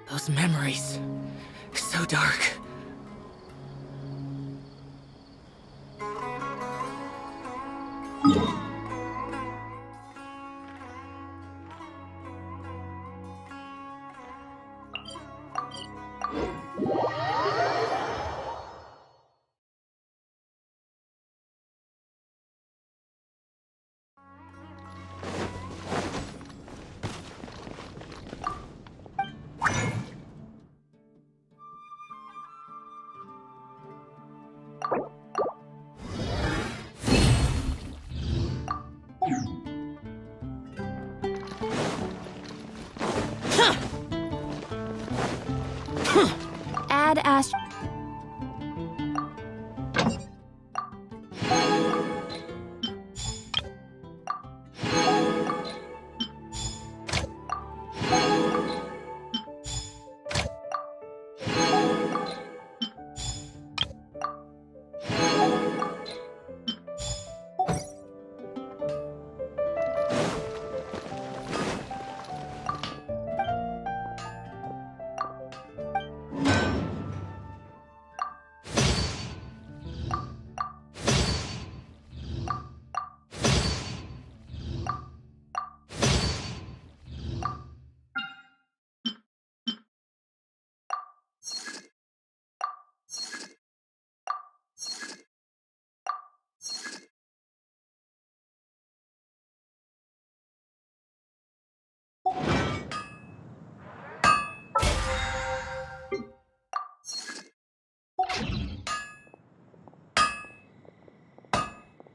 Those memories, so dark. Add Ash.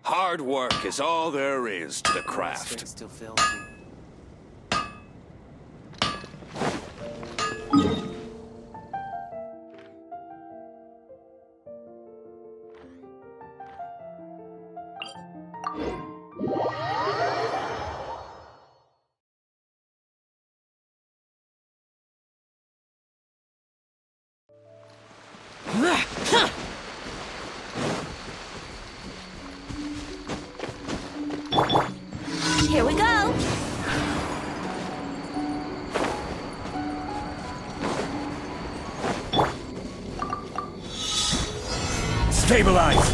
Hard work is all there is to the craft. Still fills me. Here we go. Stabilize!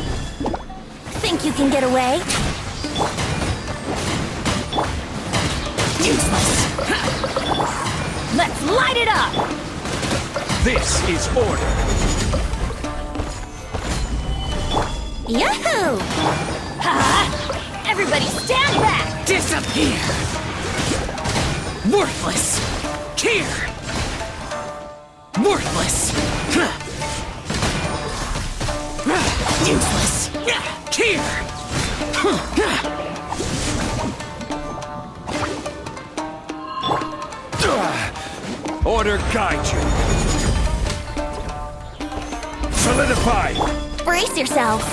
Think you can get away? Useless. Let's light it up. This is order! Yahoo! Ha! Everybody stand back! Disappear! Worthless! Here! Worthless! Useless! Here! Order guide you! Solidify! Brace yourselves.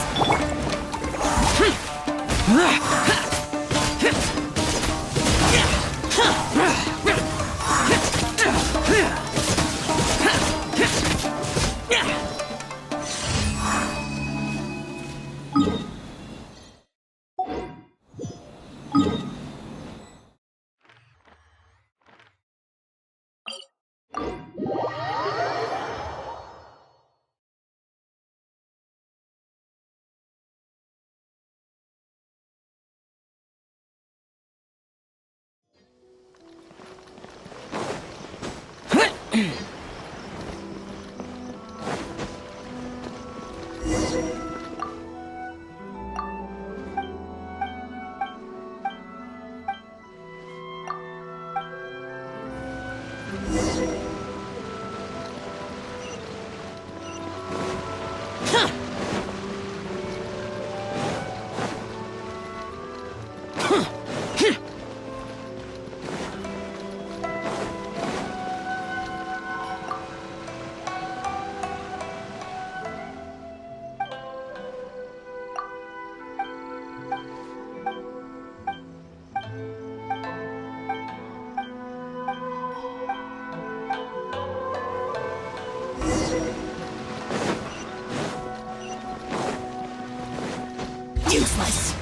Useless.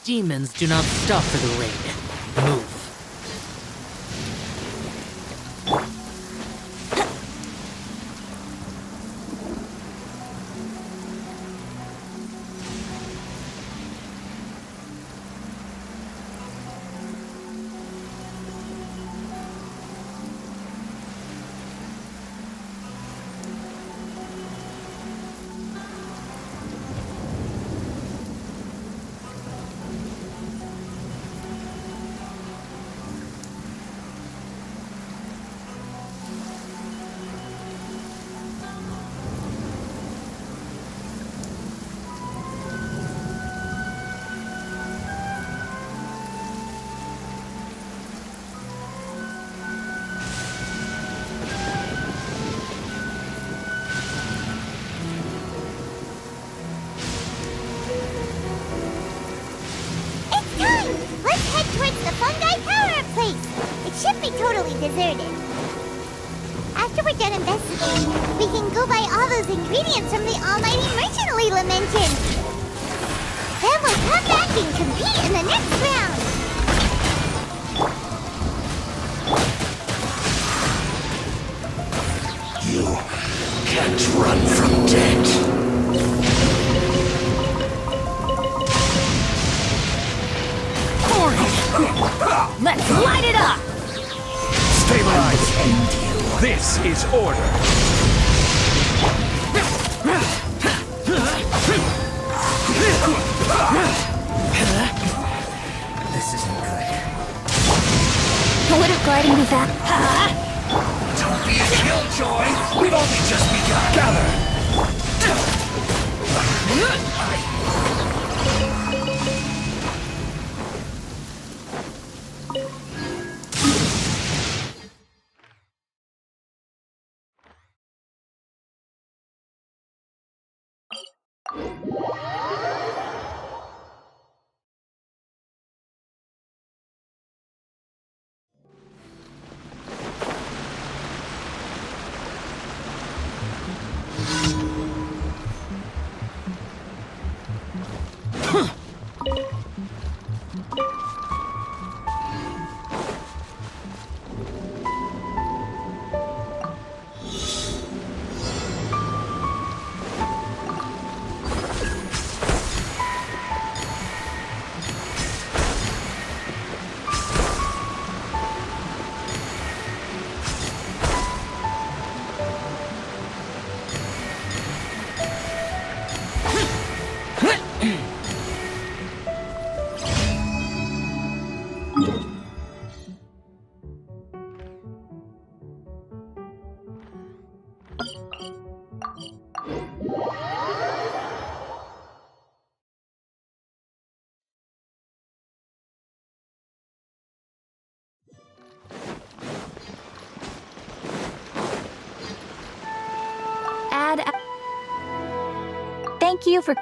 Demons do not stop for the raid. Move. The fungi power-up place! It should be totally deserted. After we're done investigating, we can go buy all those ingredients from the almighty merchant Leela mentioned. Then we'll come back and compete in the next round. You can't run from death. Let's light it up! Stabilize. This is order. This isn't good. Would have gliding be fast? Don't be a killjoy. We've only just begun. Gather. Thank you for...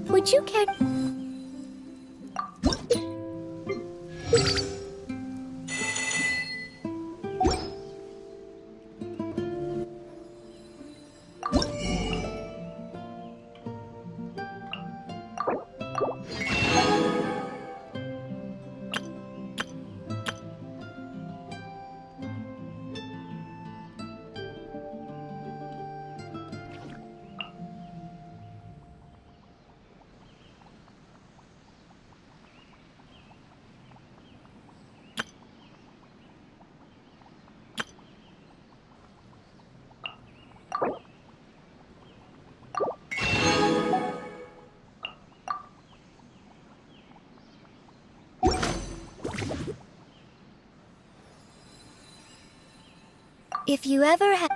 Would you care... If you ever have...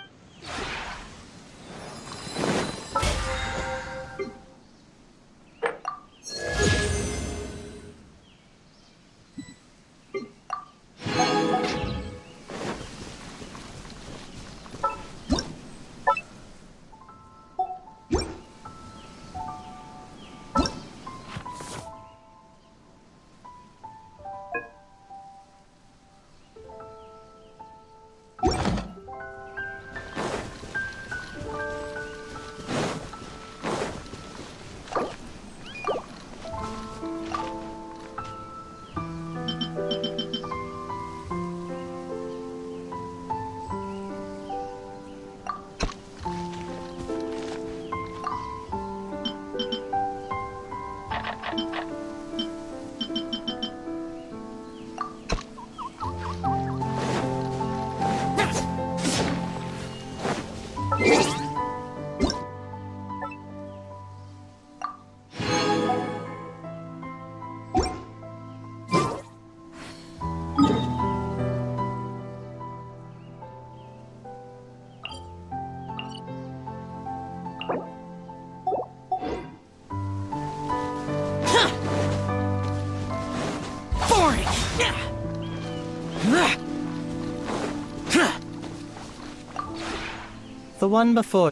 The one before.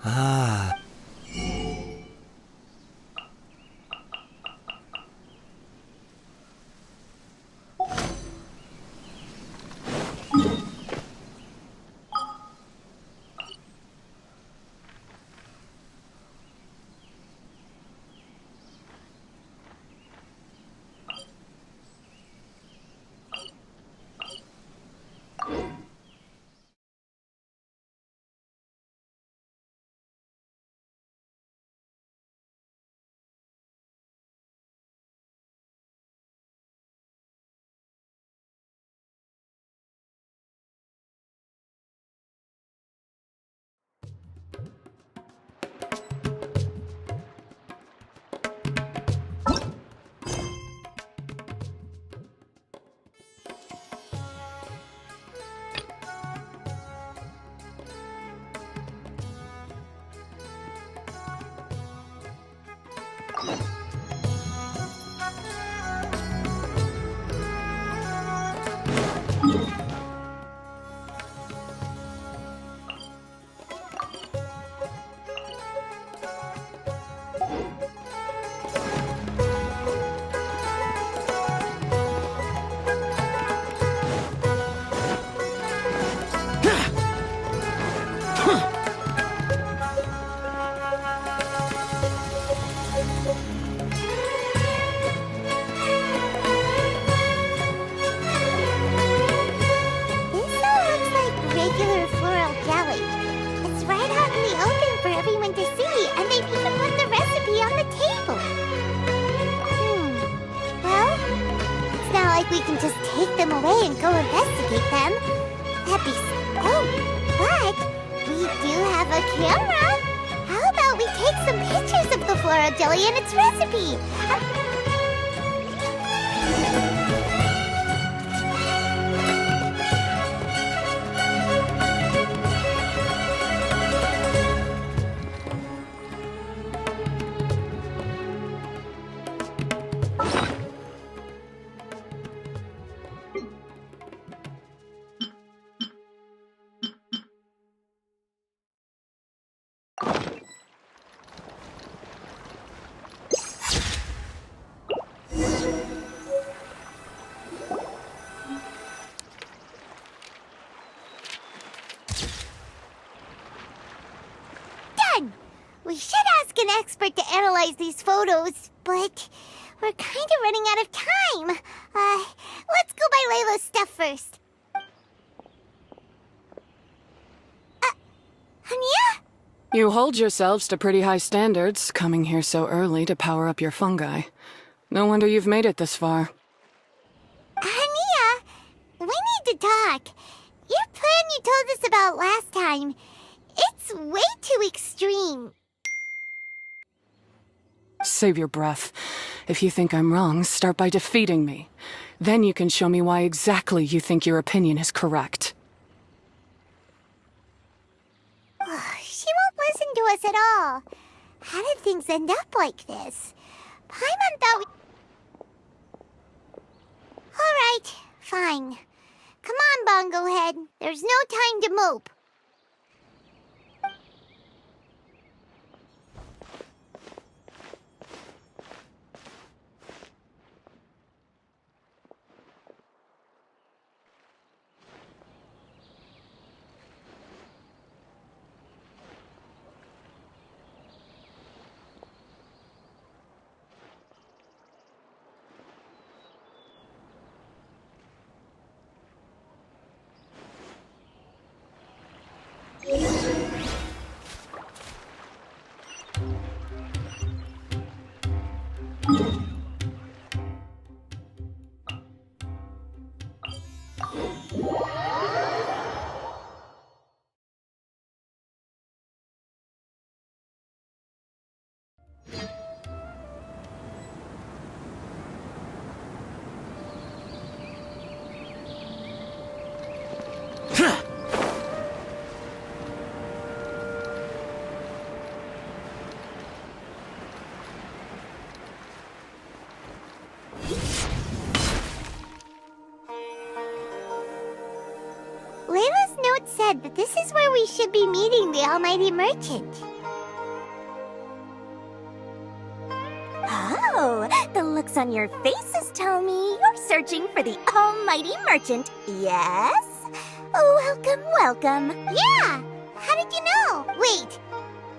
Ah. We can just take them away and go investigate them. That'd be oh, but we do have a camera. How about we take some pictures of the floral jelly and its recipe? ask an expert to analyze these photos, but we're kind of running out of time. Let's go by Layla's stuff first. Anya? You hold yourselves to pretty high standards, coming here so early to power up your fungi. No wonder you've made it this far. Anya, we need to talk. Your plan you told us about last time, it's way too extreme. Save your breath. If you think I'm wrong, start by defeating me. Then you can show me why exactly you think your opinion is correct. She won't listen to us at all. How did things end up like this? Paimon thought we... Alright, fine. Come on, Bongo Head. There's no time to mope. Layla's note said that this is where we should be meeting the Almighty Merchant. Oh, the looks on your faces tell me you're searching for the Almighty Merchant, yes? Welcome, welcome. Yeah! How did you know? Wait,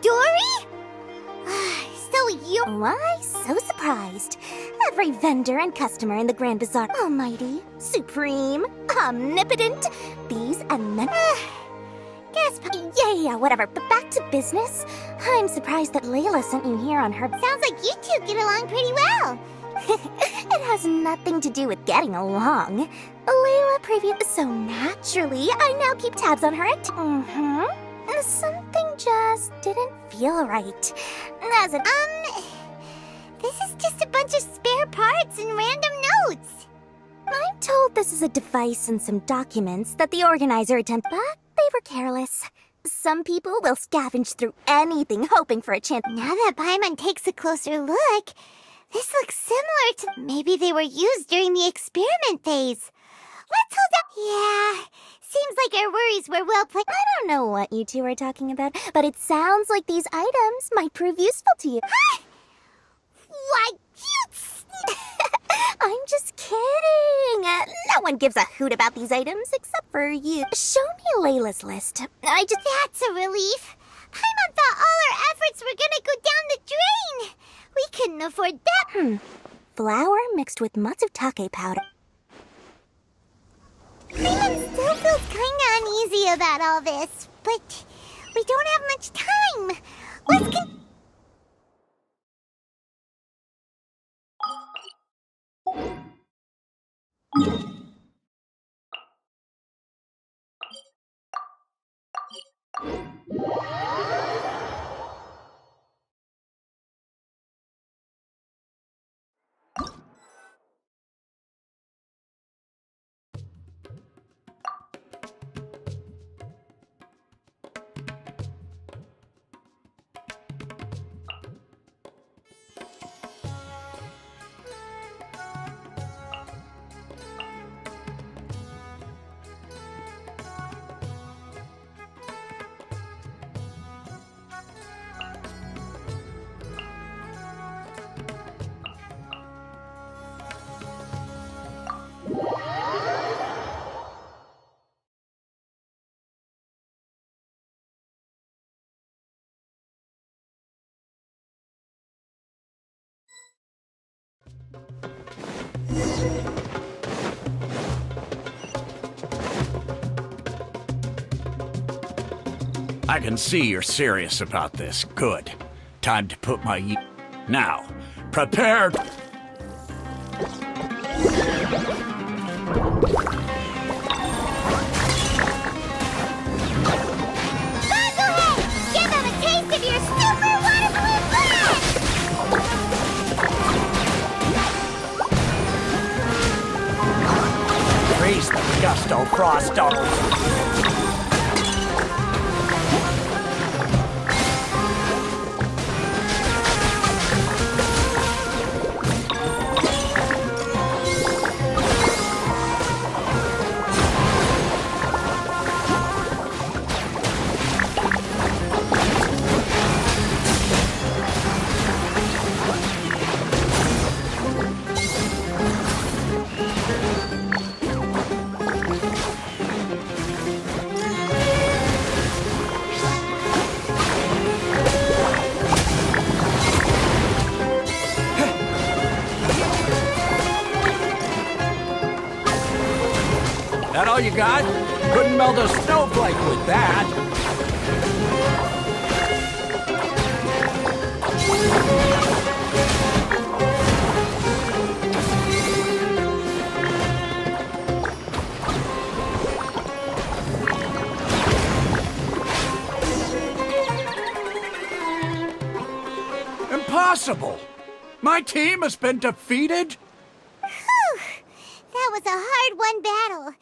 Dory? So you... Why so surprised? Every vendor and customer in the Grand Bazaar, almighty, supreme, omnipotent, these and then... Guess... Yeah, whatever, but back to business. I'm surprised that Layla sent you here on her... Sounds like you two get along pretty well. It has nothing to do with getting along. Layla previous... So naturally, I now keep tabs on her Something just didn't feel right. As an... This is just a bunch of spare parts and random notes. I'm told this is a device and some documents that the organizer attempted, but they were careless. Some people will scavenge through anything hoping for a chance. Now that Paimon takes a closer look, this looks similar to... Maybe they were used during the experiment phase. Let's hold up... Yeah, seems like our worries were well played. I don't know what you two are talking about, but it sounds like these items might prove useful to you. Why, you... I'm just kidding. No one gives a hoot about these items except for you. Show me Layla's list. That's a relief. Paimon thought all our efforts were gonna go down the drain. We couldn't afford that. Flour mixed with matsutake powder. Paimon still feels kinda uneasy about all this, but we don't have much time. Let's I can see you're serious about this. Good. Time to put my Now, prepared. Bonglehead! Give them a taste of your super water balloon blast! Freeze the gusto, Frosto. That all you got? Couldn't melt a snowflake with that. Impossible! My team has been defeated? That was a hard-won battle.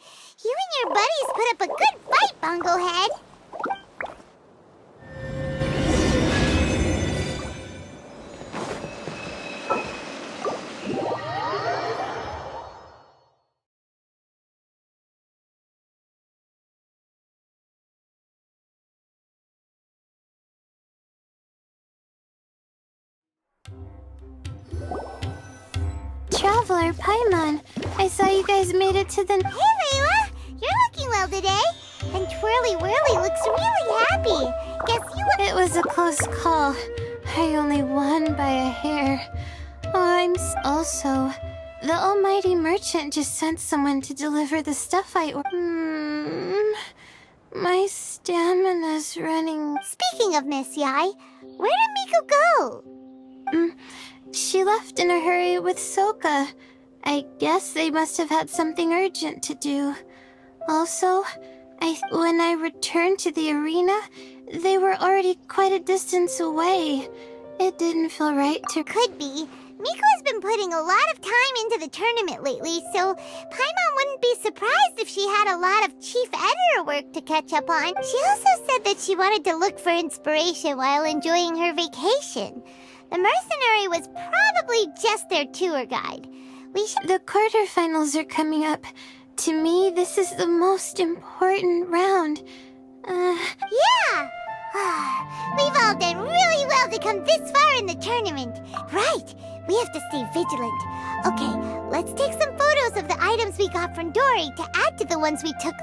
You and your buddies put up a good fight, Bonglehead. Traveler, Paimon, I saw you guys made it to the... Hey, Layla! You're looking well today. And Twirly Whirly looks really happy. Guess you... It was a close call. I only won by a hair. Also, the almighty merchant just sent someone to deliver the stuff I my stamina's running. Speaking of Miss Yai, where did Miku go? She left in a hurry with Soka. I guess they must have had something urgent to do. Also, when I returned to the arena, they were already quite a distance away. It didn't feel right to... Could be. Miku has been putting a lot of time into the tournament lately, so Paimon wouldn't be surprised if she had a lot of chief editor work to catch up on. She also said that she wanted to look for inspiration while enjoying her vacation. The mercenary was probably just their tour guide. The quarterfinals are coming up. To me, this is the most important round. Yeah! We've all done really well to come this far in the tournament. Right, we have to stay vigilant. Okay, let's take some photos of the items we got from Dory to add to the ones we took.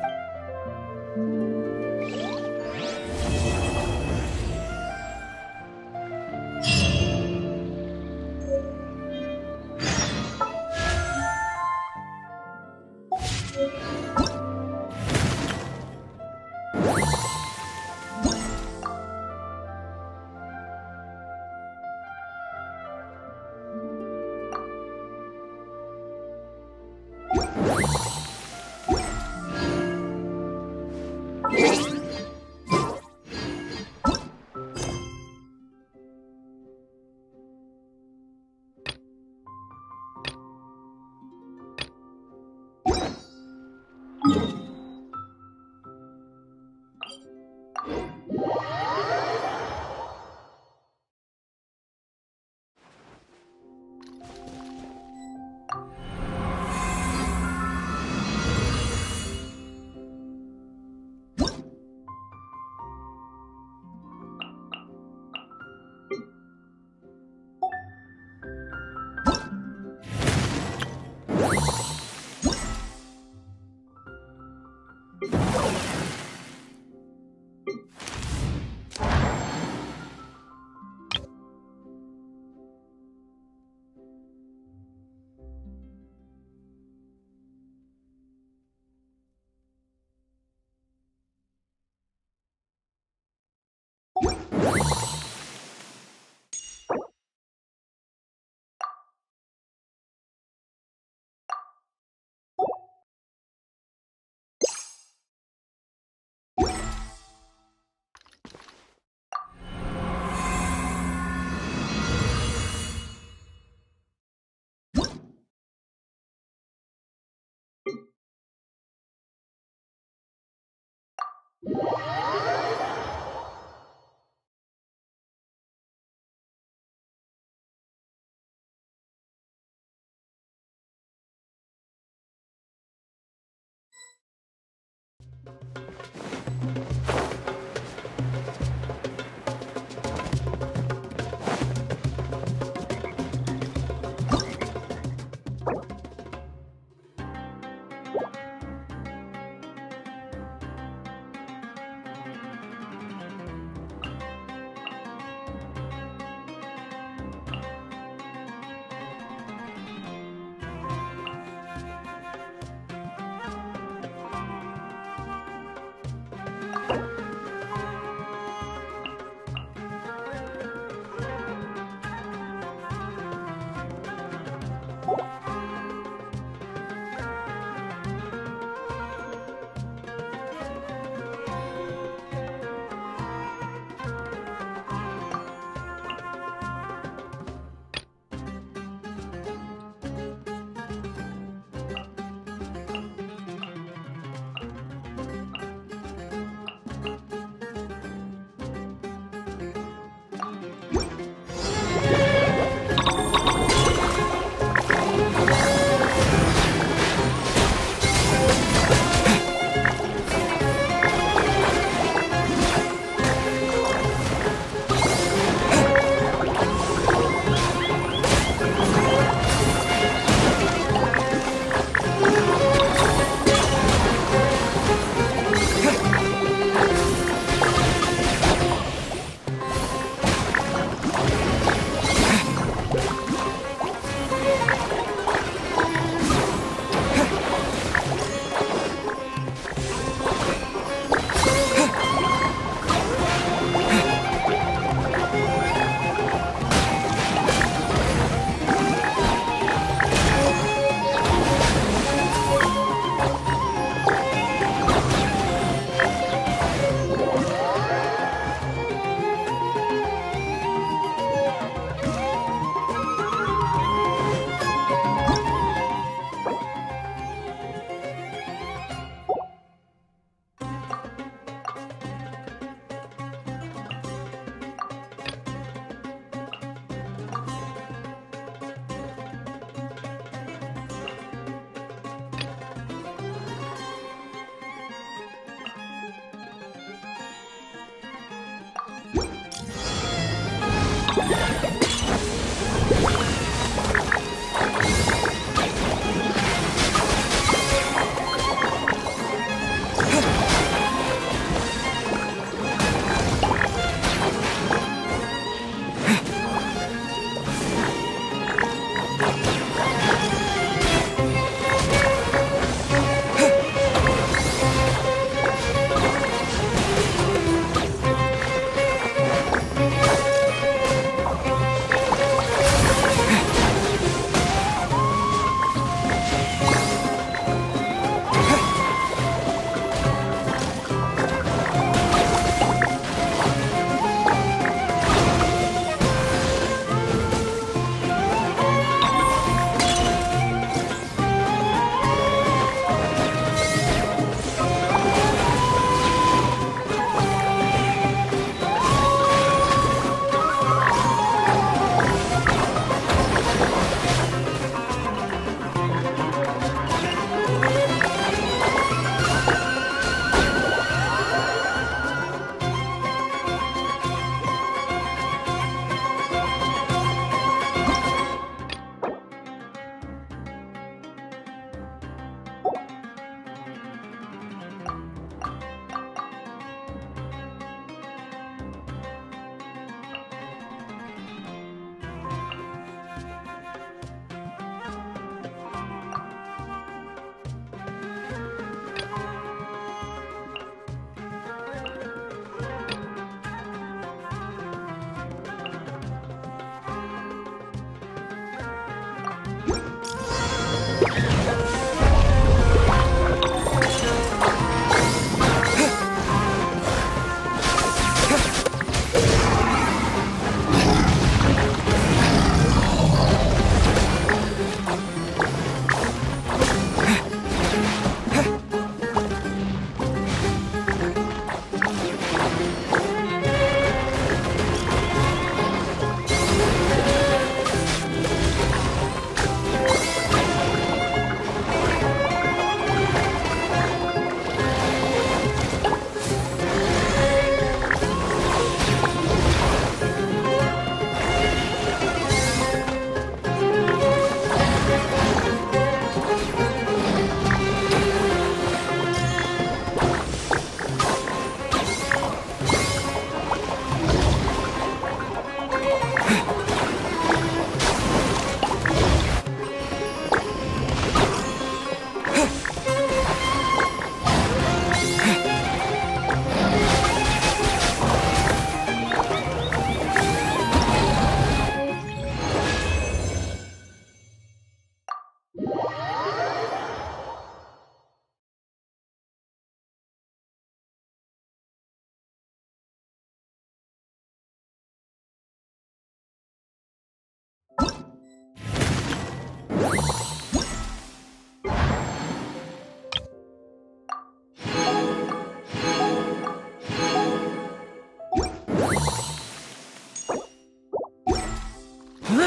We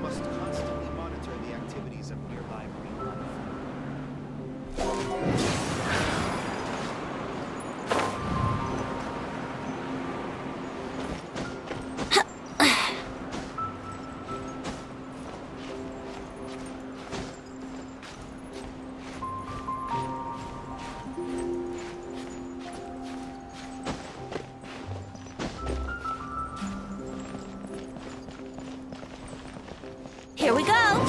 must constantly monitor the activities of nearby marine life. Here we go!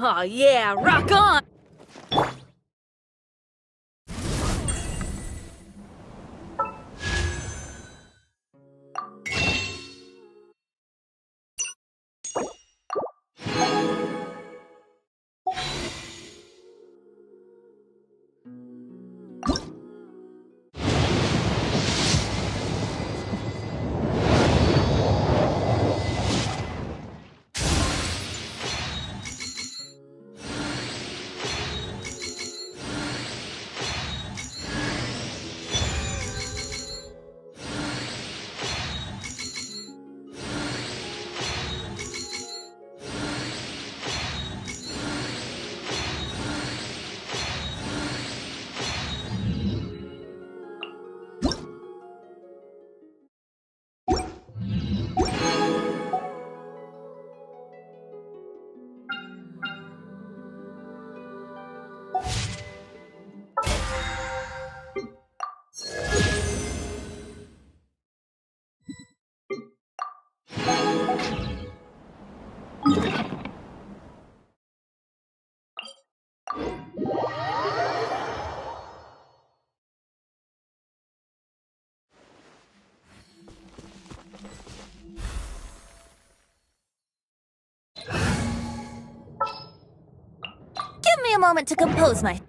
Oh yeah, rock on! Give me a moment to compose my...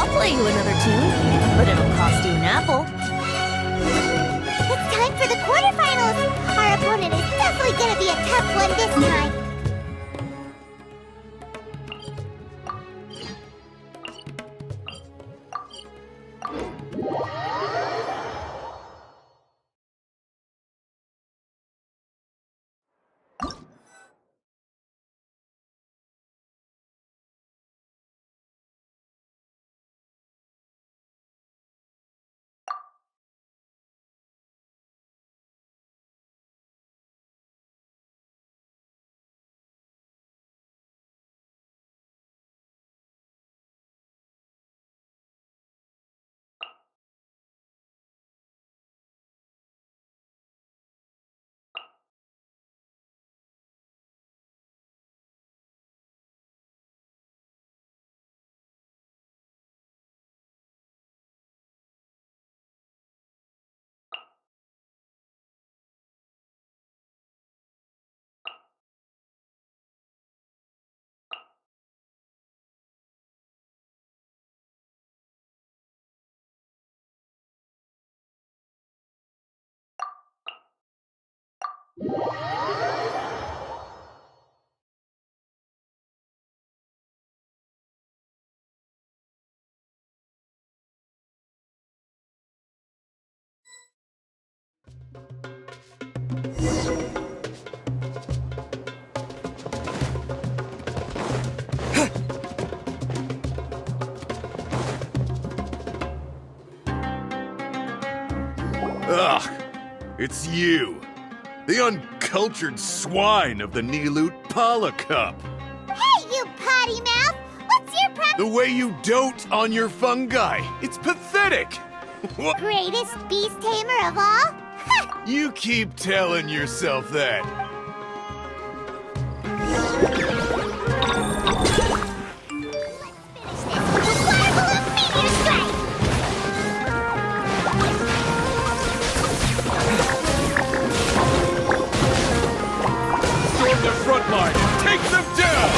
I'll play you another tune, but it'll cost you an apple. It's time for the quarterfinals! Our opponent is definitely gonna be a tough one this time. Ugh, it's you. The uncultured swine of the Nilut Pala Cup. Hey, you potty mouth! What's your problem? The way you dote on your fungi. It's pathetic. What? Greatest beast tamer of all? Ha! You keep telling yourself that. Finish this with a water balloon meteor strike! Storm the front line and take them down!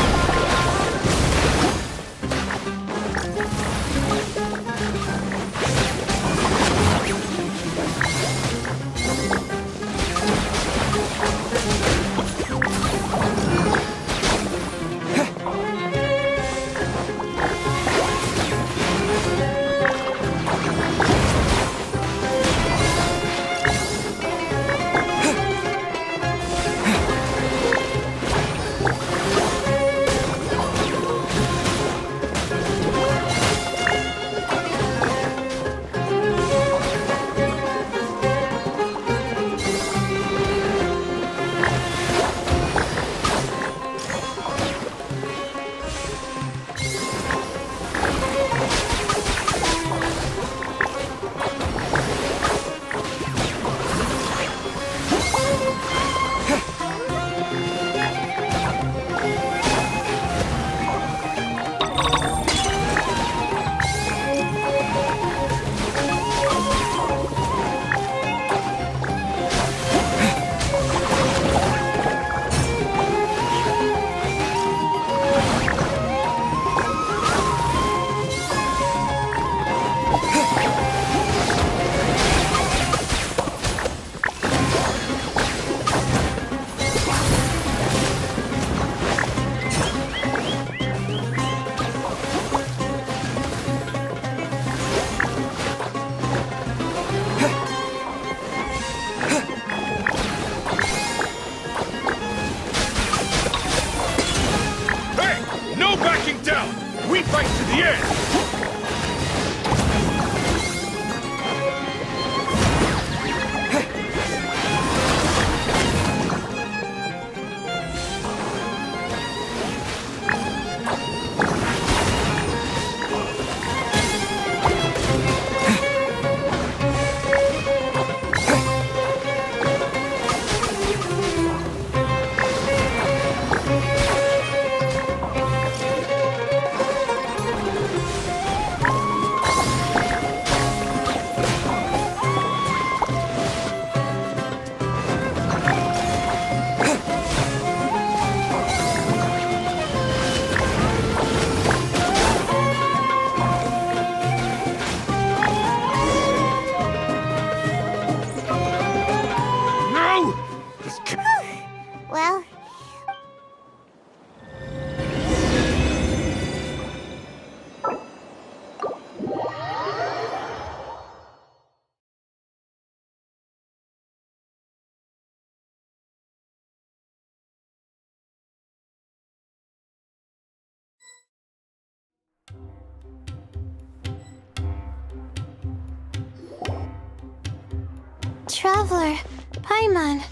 traveler, Paimon.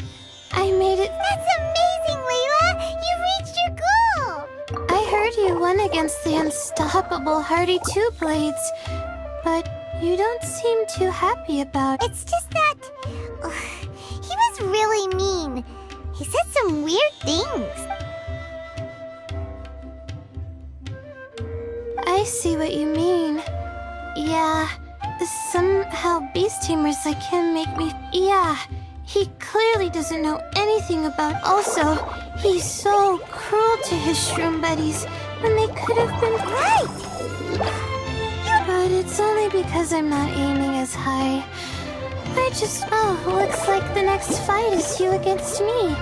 I made it. That's amazing, Layla! You reached your goal! I heard you won against the unstoppable Hardy Two Blades, but you don't seem too happy about it. It's just that... he was really mean. He said some weird things. I see what you mean. Yeah, somehow beast tamers like him make me... Yeah, he clearly doesn't know anything about... Also, he's so cruel to his shroom buddies when they could have been... Right! But it's only because I'm not aiming as high. Oh, looks like the next fight is you against me.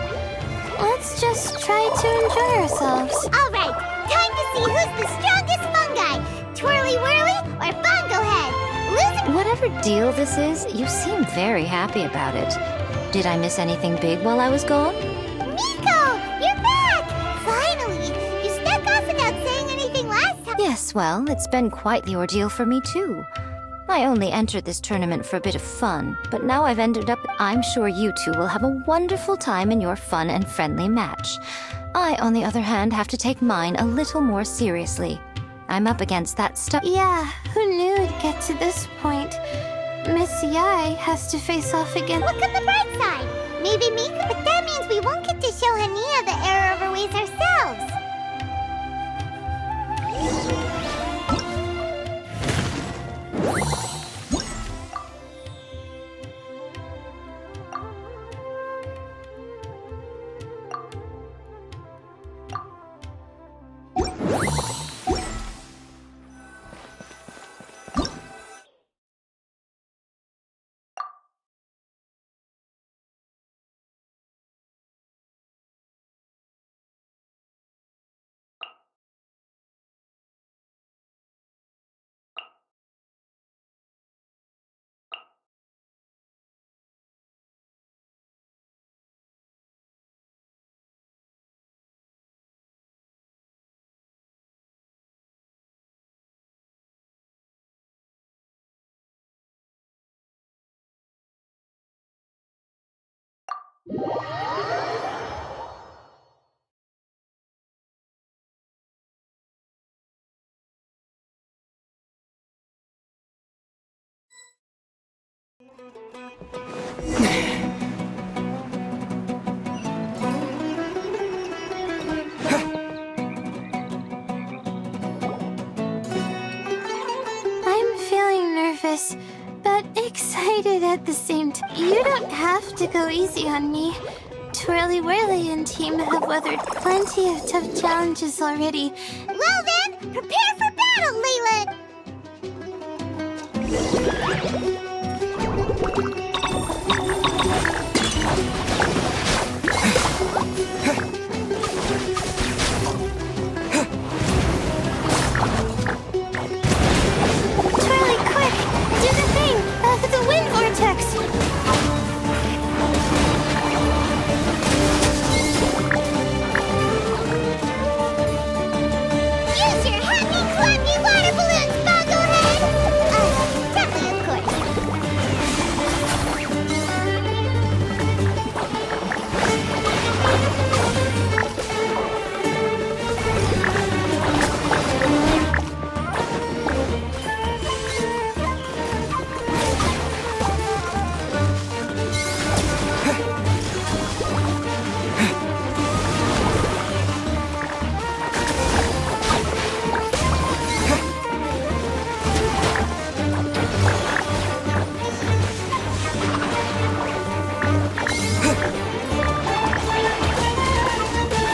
Let's just try to enjoy ourselves. Alright, time to see who's the strongest fungi! Twirly Whirly or Bongo Head? Loser... Whatever deal this is, you seem very happy about it. Did I miss anything big while I was gone? Miko! You're back! Finally! You snuck off without saying anything last time. Yes, well, it's been quite the ordeal for me too. I only entered this tournament for a bit of fun, but now I've ended up... I'm sure you two will have a wonderful time in your fun and friendly match. I, on the other hand, have to take mine a little more seriously. I'm up against that stuff... Yeah, who knew it'd get to this point? Miss Yai has to face off again. Look on the bright side. Maybe Miko, but that means we won't get to show Hania the error of our ways ourselves. I'm feeling nervous, but excited at the same time. You don't have to go easy on me. Twirly Whirly and team have weathered plenty of tough challenges already. Well then, prepare for battle, Layla! Twirly, quick! Do the thing! The wind vortex! Use your happy, clappy water balloons, Bongo Head! Definitely, of course.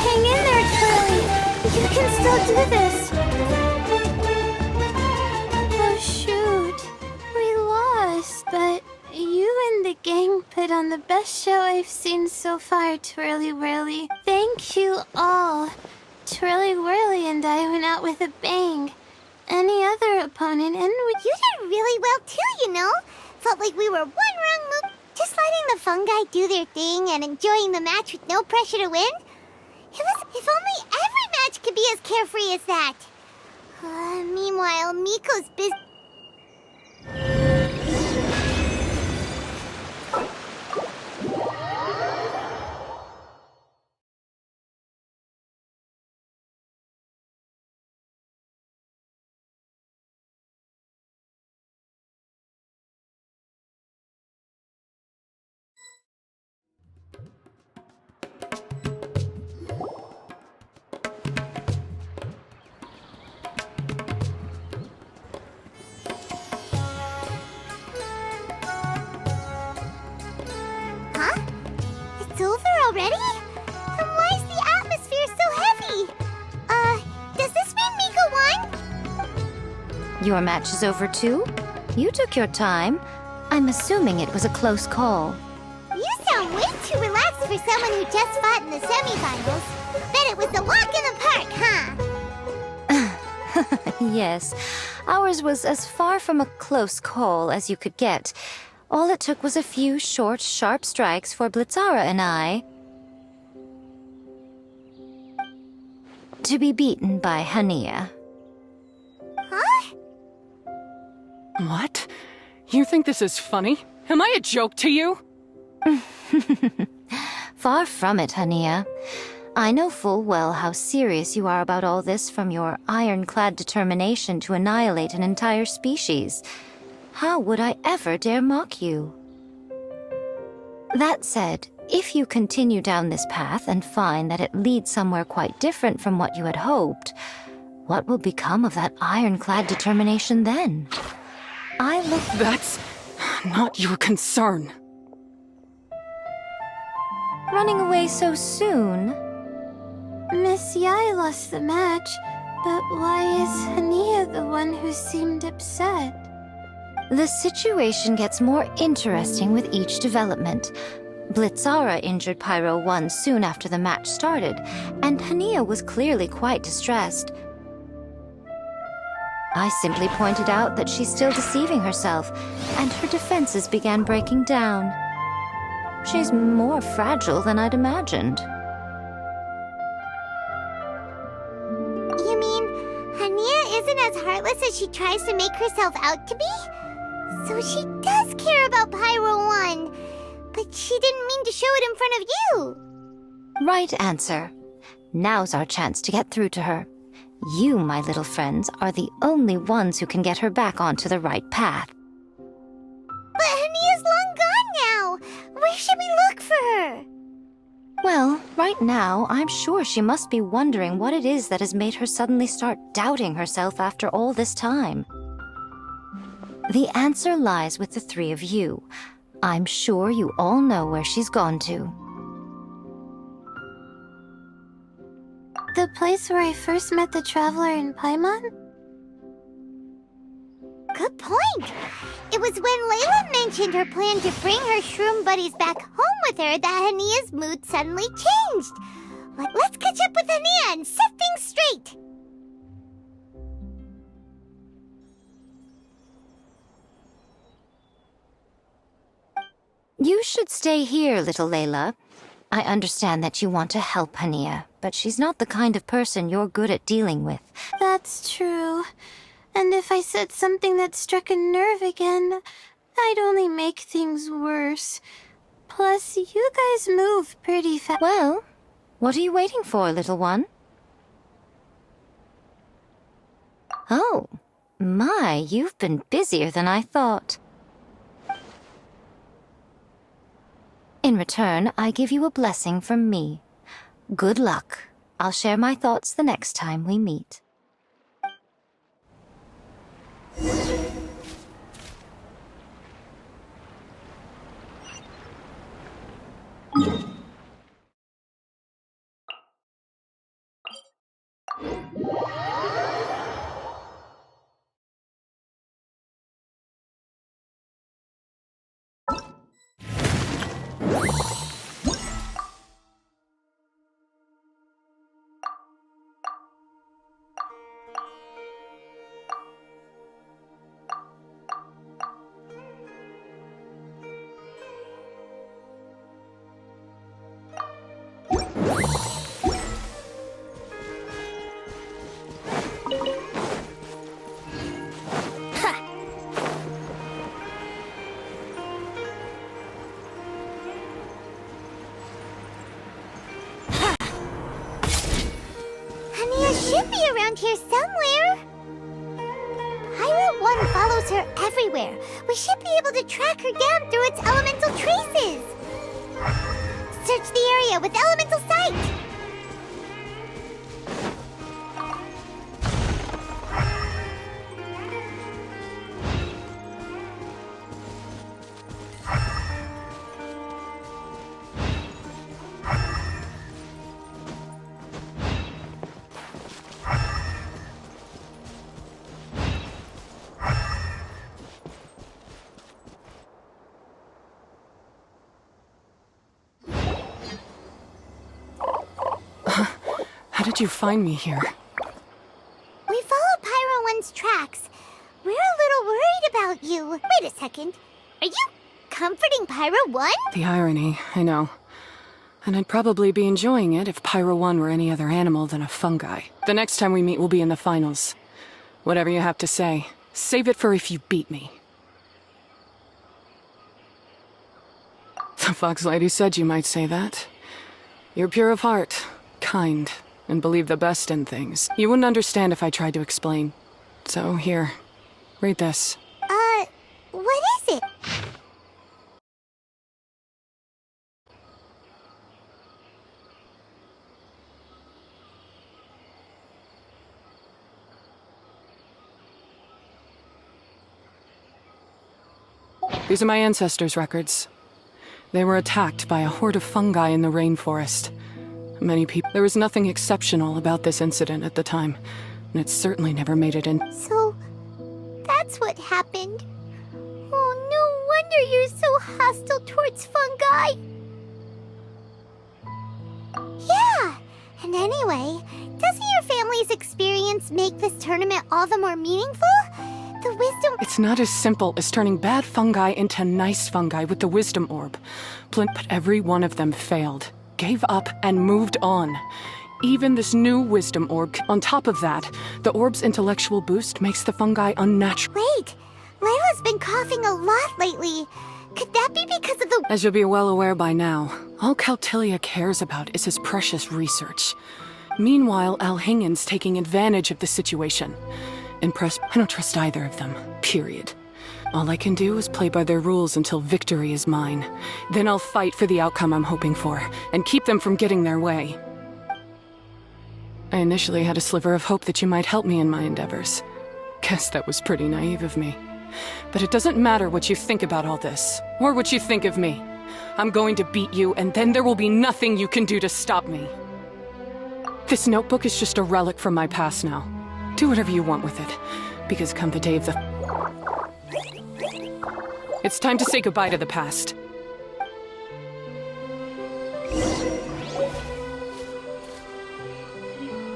Hang in there, Twirly! You can still do this! Oh shoot, we lost, but you and the gang put on the best show I've seen so far, Twirly Whirly. Thank you all. Twirly Whirly and I went out with a bang. Any other opponent, and You did really well too, you know? Felt like we were one wrong move. Just letting the fungi do their thing and enjoying the match with no pressure to win. If only every match could be as carefree as that. Meanwhile, Miko's busy. already? Then why is the atmosphere so heavy? Does this mean Mika won? Your match is over too? You took your time. I'm assuming it was a close call. You sound way too relaxed for someone who just fought in the semifinals. Bet it was a walk in the park, huh? Yes, ours was as far from a close call as you could get. All it took was a few short, sharp strikes for Blitzara and I to be beaten by Hania. Huh? What? You think this is funny? Am I a joke to you? Far from it, Hania. I know full well how serious you are about all this from your ironclad determination to annihilate an entire species. How would I ever dare mock you? That said, if you continue down this path and find that it leads somewhere quite different from what you had hoped, what will become of that ironclad determination then? That's not your concern. Running away so soon? Miss Yai lost the match, but why is Hania the one who seemed upset? The situation gets more interesting with each development. Blitzara injured Pyro 1 soon after the match started, and Hania was clearly quite distressed. I simply pointed out that she's still deceiving herself, and her defenses began breaking down. She's more fragile than I'd imagined. You mean Hania isn't as heartless as she tries to make herself out to be? So she does care about Pyro 1, but she didn't mean to show it in front of you. Right answer. Now's our chance to get through to her. You, my little friends, are the only ones who can get her back onto the right path. But Hania's long gone now. Where should we look for her? Well, right now, I'm sure she must be wondering what it is that has made her suddenly start doubting herself after all this time. The answer lies with the three of you. I'm sure you all know where she's gone to. The place where I first met the traveler in Paimon? Good point. It was when Layla mentioned her plan to bring her shroom buddies back home with her that Hania's mood suddenly changed. Let's catch up with Hania and set things straight. You should stay here, little Layla. I understand that you want to help Hania, but she's not the kind of person you're good at dealing with. That's true. And if I said something that struck a nerve again, I'd only make things worse. Plus, you guys move pretty fast. Well, what are you waiting for, little one? Oh, my, you've been busier than I thought. In return, I give you a blessing from me. Good luck. I'll share my thoughts the next time we meet. Should be around here somewhere. Pyro 1 follows her everywhere. We should be able to track her down through its elemental traces. Search the area with elemental sight. How did you find me here? We followed Pyro 1's tracks. We're a little worried about you. Wait a second. Are you comforting Pyro 1? The irony, I know. And I'd probably be enjoying it if Pyro 1 were any other animal than a fungi. The next time we meet will be in the finals. Whatever you have to say, save it for if you beat me. The Fox Lady said you might say that. You're pure of heart, kind, and believe the best in things. You wouldn't understand if I tried to explain. So here, read this. What is it? These are my ancestors' records. They were attacked by a horde of fungi in the rainforest. Many people... There was nothing exceptional about this incident at the time, and it certainly never made it in... So, that's what happened. Oh, no wonder you're so hostile towards fungi. Yeah, and anyway, doesn't your family's experience make this tournament all the more meaningful? The wisdom... It's not as simple as turning bad fungi into nice fungi with the wisdom orb. But every one of them failed, gave up, and moved on. Even this new wisdom orb. On top of that, the orb's intellectual boost makes the fungi unnatural. Wait, Layla's been coughing a lot lately. Could that be because of the... As you'll be well aware by now, all Caltilia cares about is his precious research. Meanwhile, Alhingen's taking advantage of the situation. I don't trust either of them, period. All I can do is play by their rules until victory is mine. Then I'll fight for the outcome I'm hoping for, and keep them from getting their way. I initially had a sliver of hope that you might help me in my endeavors. Guess that was pretty naive of me. But it doesn't matter what you think about all this, or what you think of me. I'm going to beat you, and then there will be nothing you can do to stop me. This notebook is just a relic from my past now. Do whatever you want with it, because come the day of the... It's time to say goodbye to the past.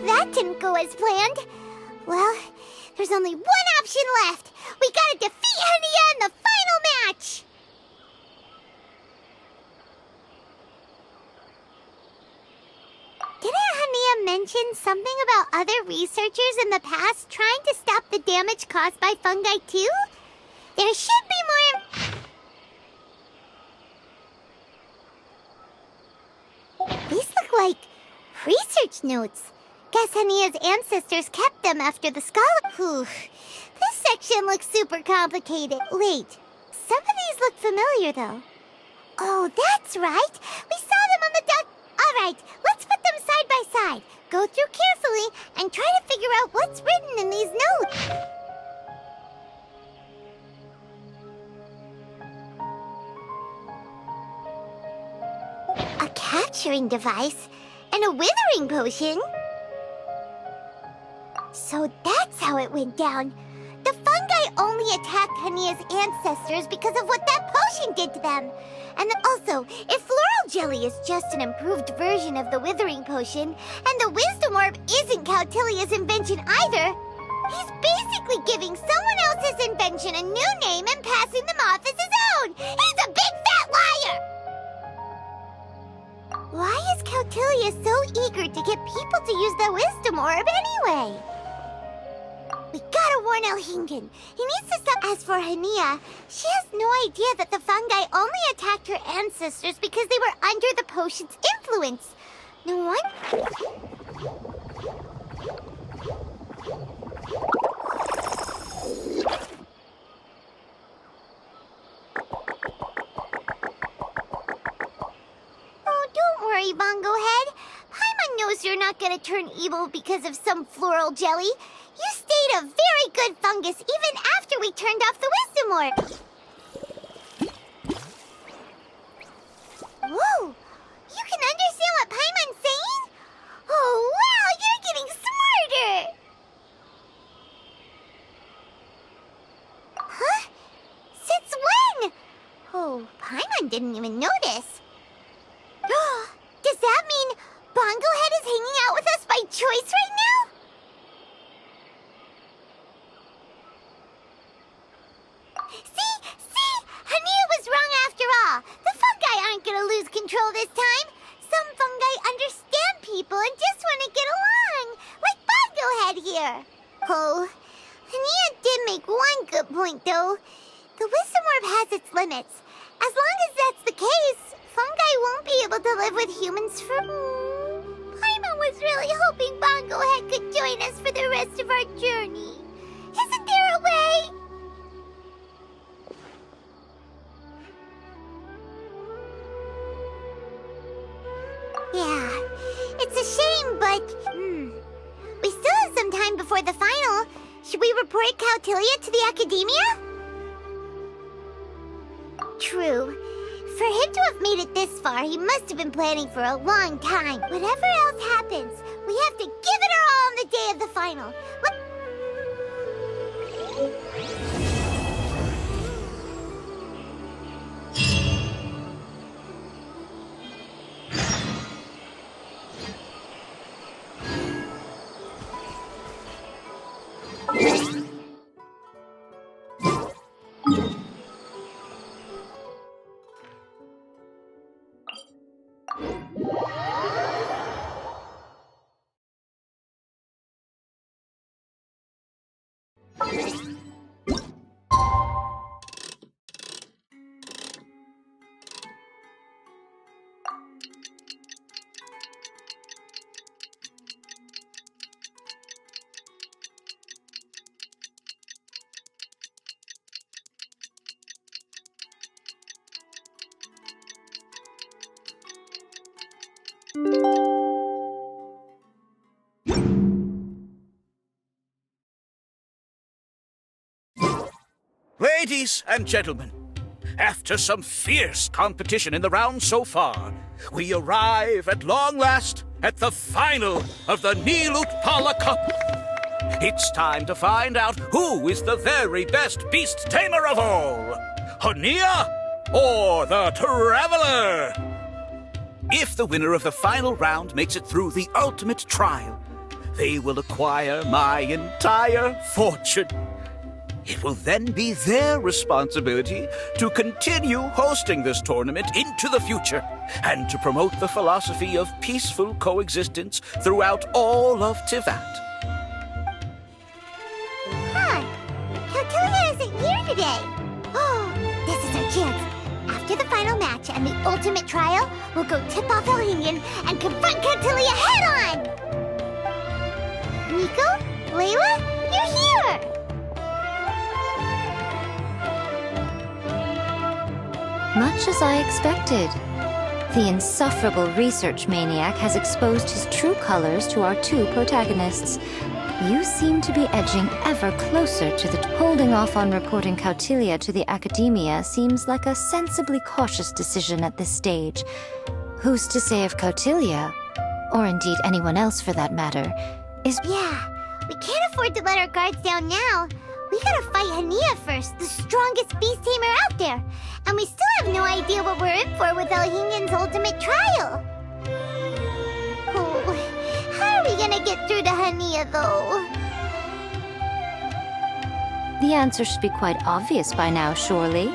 That didn't go as planned. Well, there's only one option left. We gotta defeat Hania in the final match! Didn't Hania mention something about other researchers in the past trying to stop the damage caused by fungi too? There should be more... These look like research notes. Guess Hania's ancestors kept them after the scholar... Whew. This section looks super complicated. Wait, some of these look familiar though. Oh, that's right. We saw them on the duck... Alright, let's put them side by side. Go through carefully and try to figure out what's written in these notes. A capturing device and a withering potion? So that's how it went down. The fungi only attacked Hania's ancestors because of what that potion did to them. And also, if floral jelly is just an improved version of the withering potion, and the wisdom orb isn't Cautilia's invention either, he's basically giving someone else's invention a new name and passing them off as his own. He's a big fat liar! Why is Cautilia so eager to get people to use the wisdom orb anyway? We gotta warn Alhingen. He needs to stop. As for Hania, she has no idea that the fungi only attacked her ancestors because they were under the potion's influence. No one... Oh, don't worry, Bongo Head. Paimon knows you're not gonna turn evil because of some floral jelly. You stayed a very good fungus even after we turned off the wisdom orb. Whoa! You can understand what Paimon's saying? Oh, wow! You're getting smarter! Huh? Since when? Oh, Paimon didn't even notice. Does that mean Bongo Head is hanging out with us by choice? limits. As long as that's the case, fungi won't be able to live with humans for... Paimon was really hoping Bongo Head could join us for the rest of our journey. Isn't there a way? Yeah, it's a shame, but... We still have some time before the final. Should we report Cautilia to the Academia? True. For him to have made it this far, he must have been planning for a long time. Whatever else happens, we have to give it our all on the day of the final. Ladies and gentlemen, after some fierce competition in the round so far, we arrive at long last at the final of the Nilut Pala Cup. It's time to find out who is the very best beast tamer of all, Hania or the Traveler. If the winner of the final round makes it through the ultimate trial, they will acquire my entire fortune. It will then be their responsibility to continue hosting this tournament into the future and to promote the philosophy of peaceful coexistence throughout all of Tivat. Huh. Cautilia isn't here today. Oh, this is our chance. After the final match and the ultimate trial, we'll go tip off Elhinian and confront Cautilia head-on! Nico? Layla? You're here! Much as I expected. The insufferable research maniac has exposed his true colors to our two protagonists. You seem to be edging ever closer to the... Holding off on reporting Cautilia to the Academia seems like a sensibly cautious decision at this stage. Who's to say if Cautilia, or indeed anyone else for that matter, is... Yeah, we can't afford to let our guards down now. We gotta fight Hania first, the strongest beast tamer out there. And we still have no idea what we're in for with Elhinian's ultimate trial. Oh, how are we gonna get through to Hania, though? The answer should be quite obvious by now, surely.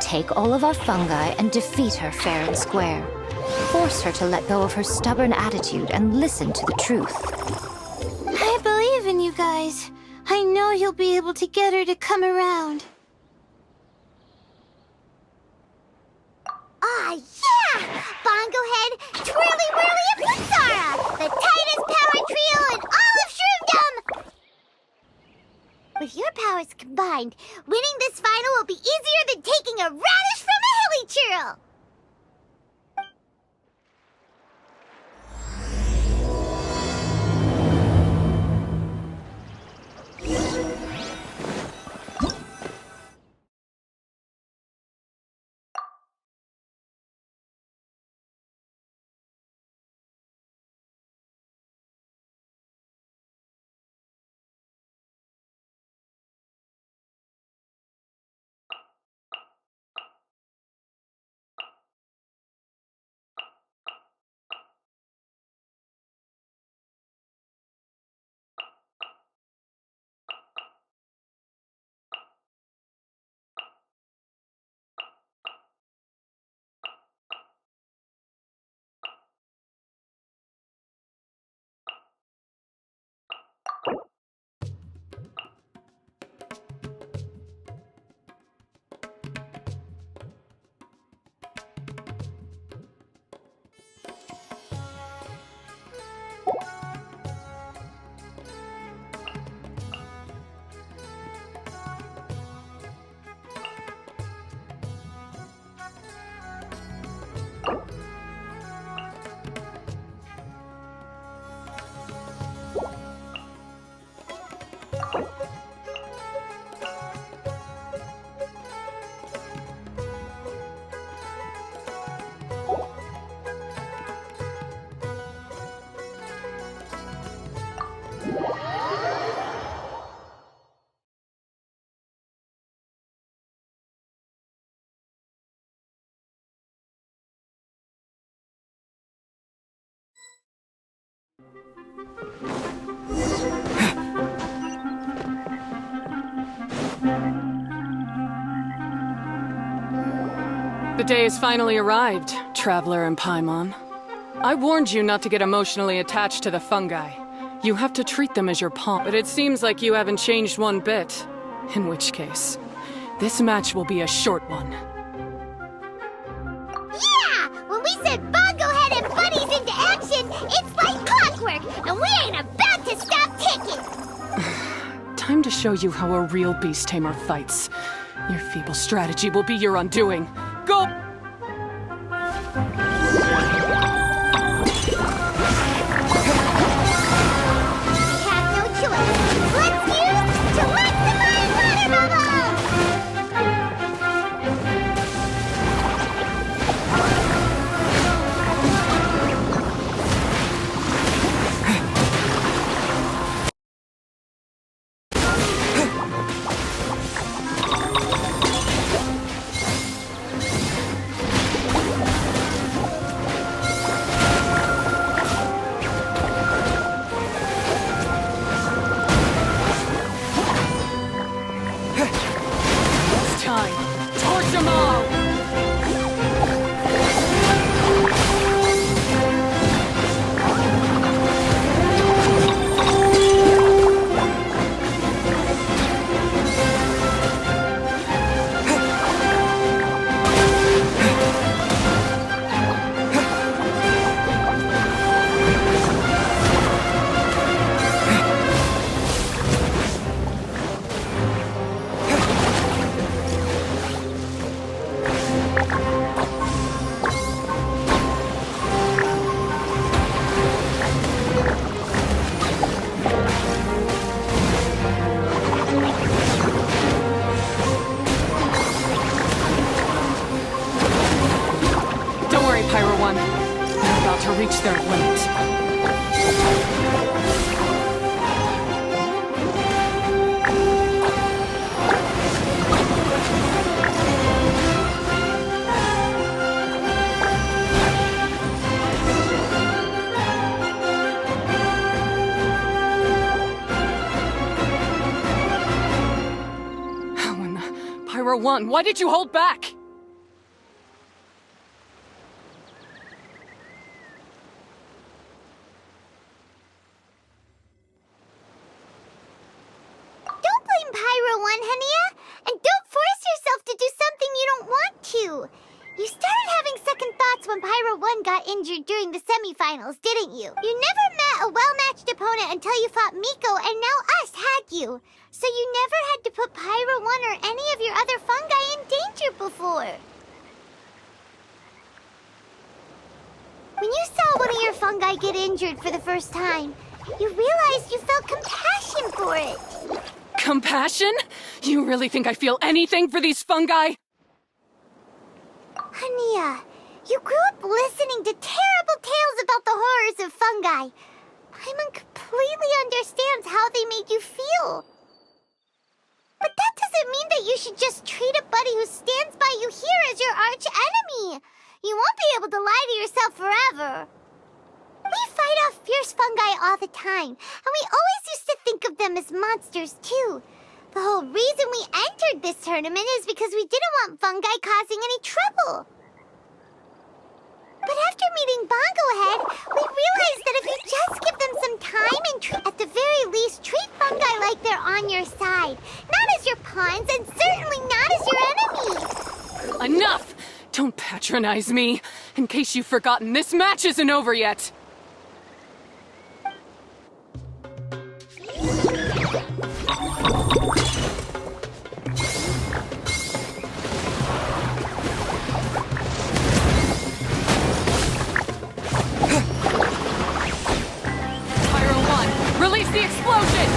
Take all of our fungi and defeat her fair and square. Force her to let go of her stubborn attitude and listen to the truth. I believe in you guys. I know you'll be able to get her to come around. Ah, yeah! Bongo Head, Twirly Whirly, and Blitzara! The tightest power trio in all of Shroomdom! With your powers combined, winning this final will be easier than taking a radish from a hilly churl! The day has finally arrived, Traveler and Paimon. I warned you not to get emotionally attached to the fungi. You have to treat them as your pawn, but it seems like you haven't changed one bit. In which case, this match will be a short one. Yeah! When we send Bongo Head and buddies into action, it's like clockwork, and we ain't about to stop ticking! Time to show you how a real beast tamer fights. Your feeble strategy will be your undoing. Go! Have no choice. Let's use to maximize water bubbles! It's time. Torch them all! Don't worry, Pyro One. They're about to reach their limit. When Pyro One, why did you hold back? Don't blame Pyro One, Hania, and don't force yourself to do something you don't want to. You started having second thoughts when Pyro One got injured during the semifinals, didn't you? You never met a well-matched opponent until you fought Miko, and now us, had you? So you never had to put Pyro One or any of your other fungi in danger before. When you saw one of your fungi get injured for the first time, you realized you felt compassion for it. Compassion? You really think I feel anything for these fungi? Hania, you grew up listening to terrible tales about the horrors of fungi. Paimon completely understands how they made you feel. But that doesn't mean that you should just treat a buddy who stands by you here as your arch enemy. You won't be able to lie to yourself forever. We fight off fierce fungi all the time, and we always used to think of them as monsters too. The whole reason we entered this tournament is because we didn't want fungi causing any trouble. But after meeting Bongo Head, we realized that if you just give them some time and at the very least treat fungi like they're on your side, not as your pawns and certainly not as your enemies. Enough! Don't patronize me. In case you've forgotten, this match isn't over yet. Pyro One, release the explosion!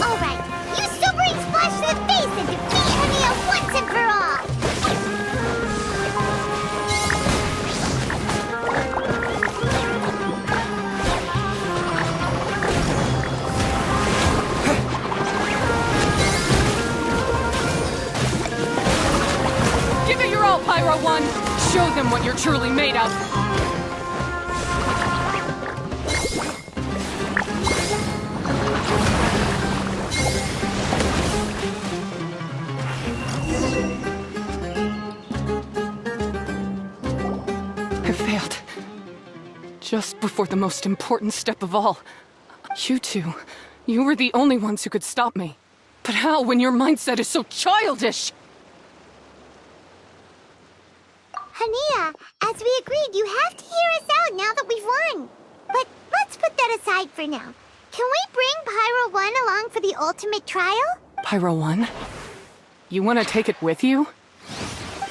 All right, you sobering splash to the face and defeat Hania once and for all. Give it your all, Pyro One! Show them what you're truly made of! just before the most important step of all. You two, you were the only ones who could stop me. But how when your mindset is so childish? Hania, as we agreed, you have to hear us out now that we've won. But let's put that aside for now. Can we bring Pyro 1 along for the ultimate trial? Pyro 1? You want to take it with you?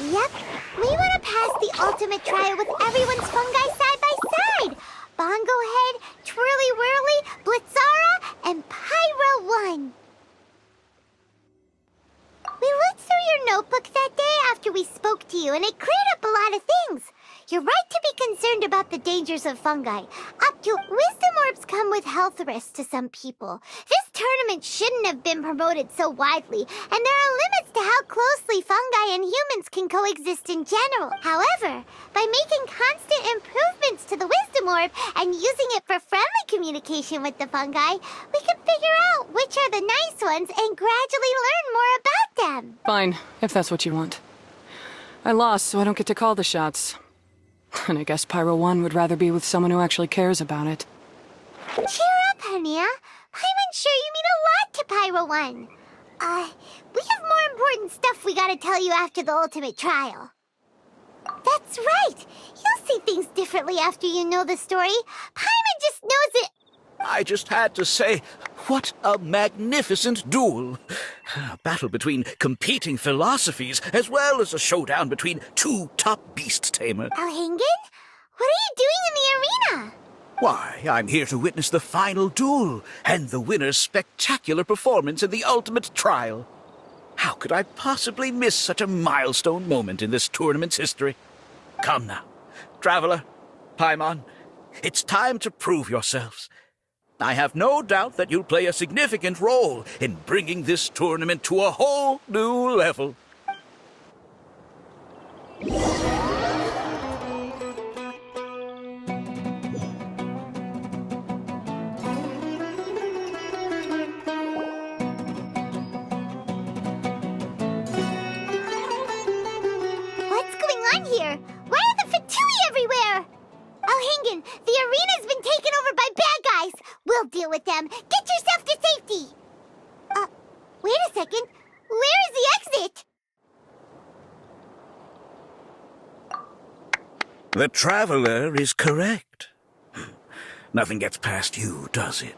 Yep. We want to pass the ultimate trial with everyone's fungi side by side. Bongo Head, Twirly Whirly, Blitzara, and Pyro 1. We looked through your notebook that day after we spoke to you, and it cleared up a lot of things. You're right to be concerned about the dangers of fungi. Up to wisdom orbs come with health risks to some people. This tournament shouldn't have been promoted so widely, and there are limits to how closely fungi and humans can coexist in general. However, by making constant improvements to the wisdom orb and using it for friendly communication with the fungi, we can figure out which are the nice ones and gradually learn more about them. Fine, if that's what you want. I lost, so I don't get to call the shots. And I guess Pyro 1 would rather be with someone who actually cares about it. Cheer up, Hania. I'm sure you mean a lot to Pyro 1. We have more important stuff we gotta tell you after the ultimate trial. That's right. You'll see things differently after you know the story. Paimon just knows it. I just had to say, what a magnificent duel. A battle between competing philosophies, as well as a showdown between two top beast tamers. Alhingen? What are you doing in the arena? Why, I'm here to witness the final duel and the winner's spectacular performance in the ultimate trial. How could I possibly miss such a milestone moment in this tournament's history? Come now, Traveler, Paimon, it's time to prove yourselves. I have no doubt that you'll play a significant role in bringing this tournament to a whole new level. What's going on here? Why are the Fatui everywhere? Alhingen, the arena's been taken over by bad guys. We'll deal with them. Get yourself to safety. Wait a second. Where is the exit? The Traveler is correct. Nothing gets past you, does it?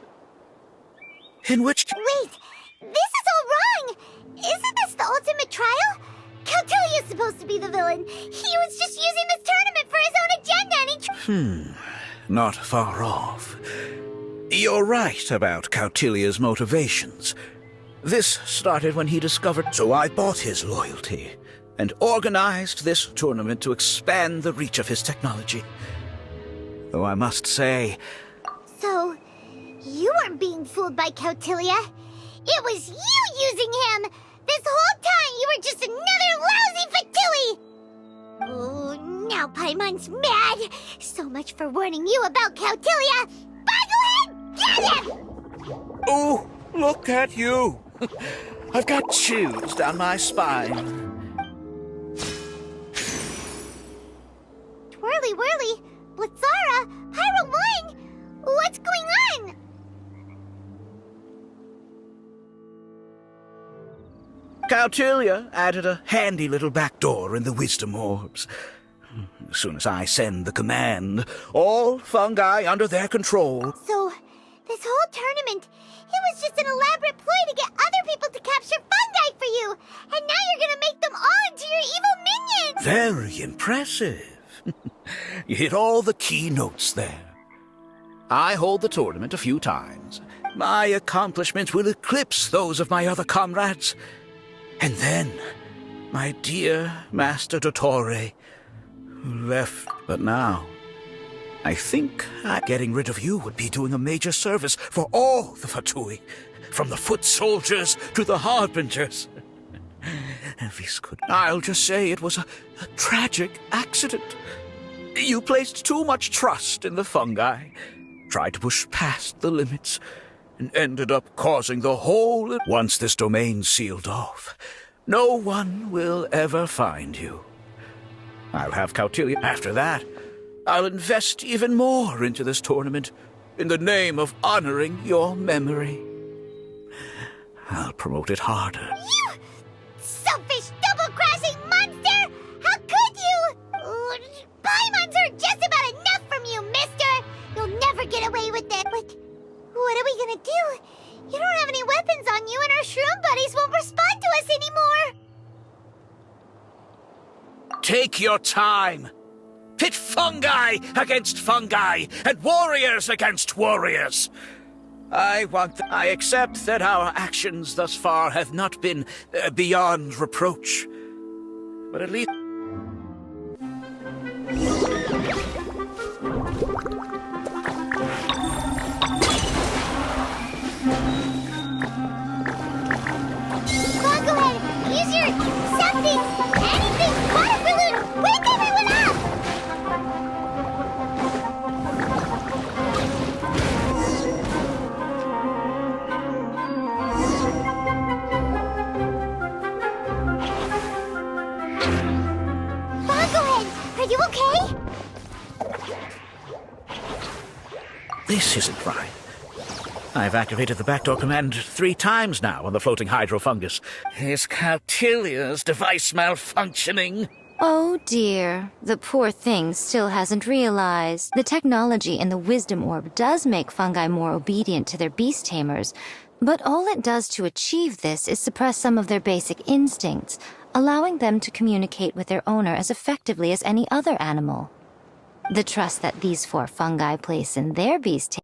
In which case... Wait, this is all wrong. Isn't this the ultimate trial? Cautilia's supposed to be the villain. He was just using this tournament for his own agenda and he... Not far off. You're right about Cautilia's motivations. This started when he discovered, so I bought his loyalty and organized this tournament to expand the reach of his technology. Though I must say... So, you weren't being fooled by Cautilia. It was you using him! This whole time you were just another lousy Fatui! Oh, now Paimon's mad! So much for warning you about Cautilia! Boglehead, get him! Oh, look at you! I've got chills down my spine. Twirly Whirly, Blitzara, Pyro 1! What's going on? Cautilia added a handy little back door in the wisdom orbs. As soon as I send the command, all fungi under their control. So, this whole tournament, it was just an elaborate ploy to get other people to capture fungi for you! And now you're gonna make them all into your evil minions! Very impressive. You hit all the key notes there. I hold the tournament a few times. My accomplishments will eclipse those of my other comrades. And then, my dear Master Dottore, who left, but now, I think getting rid of you would be doing a major service for all the Fatui, from the foot soldiers to the harbingers. This could... I'll just say it was a tragic accident. You placed too much trust in the fungi, tried to push past the limits, and ended up causing the whole... Once this domain's sealed off, no one will ever find you. I'll have Cautilia. After that, I'll invest even more into this tournament in the name of honoring your memory. I'll promote it harder. You selfish, double-crashing monster! How could you? Paimons are just about enough from you, mister! You'll never get away with it. But what are we gonna do? You don't have any weapons on you, and our shroom buddies won't respond to us anymore! Take your time. Pit fungi against fungi, and warriors against warriors. I accept that our actions thus far have not been beyond reproach. But at least... Fungohead, use your something, anything, water balloon! Wake everyone up! Fungohead, are you okay? This isn't right. I've activated the backdoor command 3 times now on the floating hydrofungus. Is Cautilia's device malfunctioning? Oh dear, the poor thing still hasn't realized. The technology in the Wisdom Orb does make fungi more obedient to their beast tamers, but all it does to achieve this is suppress some of their basic instincts, allowing them to communicate with their owner as effectively as any other animal. The trust that these 4 fungi place in their beast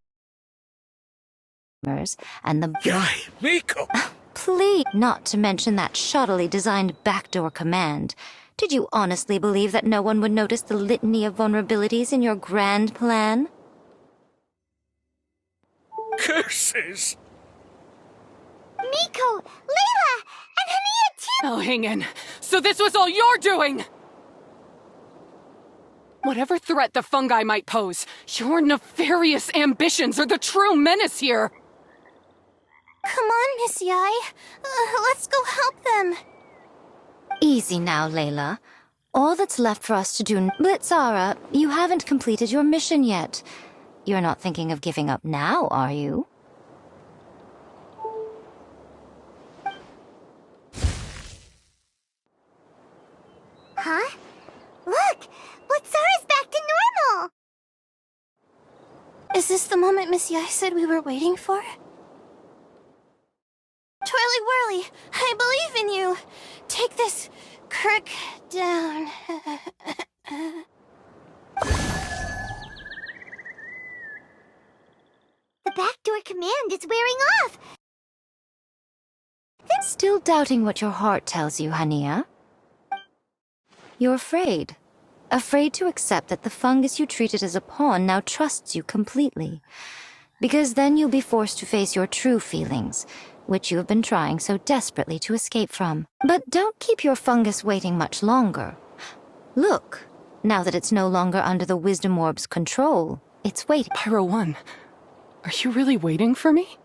tamers and the... Yai, Miko! Please, not to mention that shoddily designed backdoor command. Did you honestly believe that no one would notice the litany of vulnerabilities in your grand plan? Curses! Miko, Layla, and Hania too! Elhingen, so this was all you're doing! Whatever threat the fungi might pose, your nefarious ambitions are the true menace here! Come on, Miss Yai. Let's go help them. Easy now, Layla. All that's left for us to do... Blitzara, you haven't completed your mission yet. You're not thinking of giving up now, are you? Huh? Look! Blitzara's back to normal! Is this the moment Miss Yai said we were waiting for? Twirly Whirly, I believe in you. Take this crook down. The backdoor command is wearing off! Still doubting what your heart tells you, Hania? You're afraid. Afraid to accept that the fungus you treated as a pawn now trusts you completely. Because then you'll be forced to face your true feelings, which you have been trying so desperately to escape from. But don't keep your fungus waiting much longer. Look, now that it's no longer under the Wisdom Orb's control, it's waiting. Pyro 1, are you really waiting for me?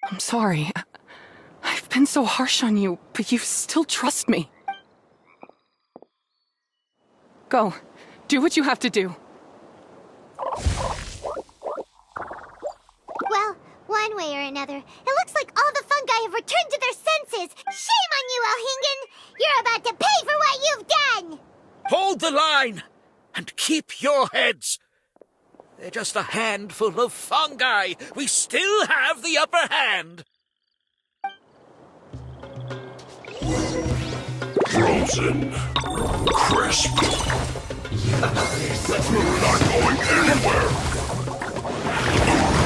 I'm sorry. I've been so harsh on you, but you still trust me. Go. Do what you have to do. Well, one way or another, it looks like all the fungi have returned to their senses! Shame on you, Elhingen! You're about to pay for what you've done! Hold the line! And keep your heads! They're just a handful of fungi! We still have the upper hand! Frozen. Crisp. We're not going anywhere.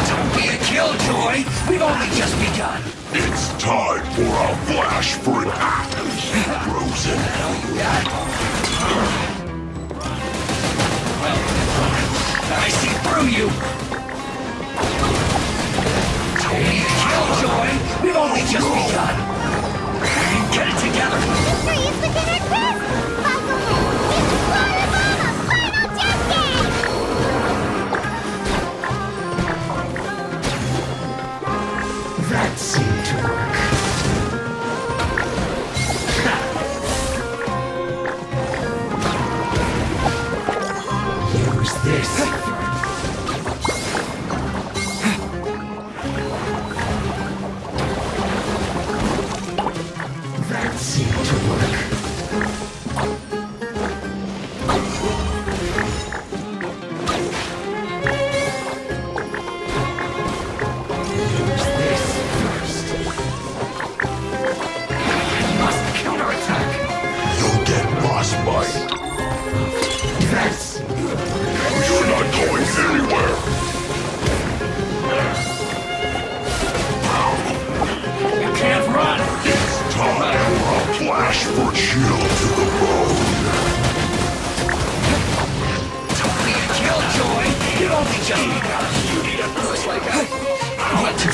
Don't be a killjoy! We've only just begun! It's time for a flash for an act. Frozen. I see through you! Don't be a killjoy! We've only just begun! Get it together! Victory is within our grasp! Fungohead, explore the bomb of final justice! That seemed to work. You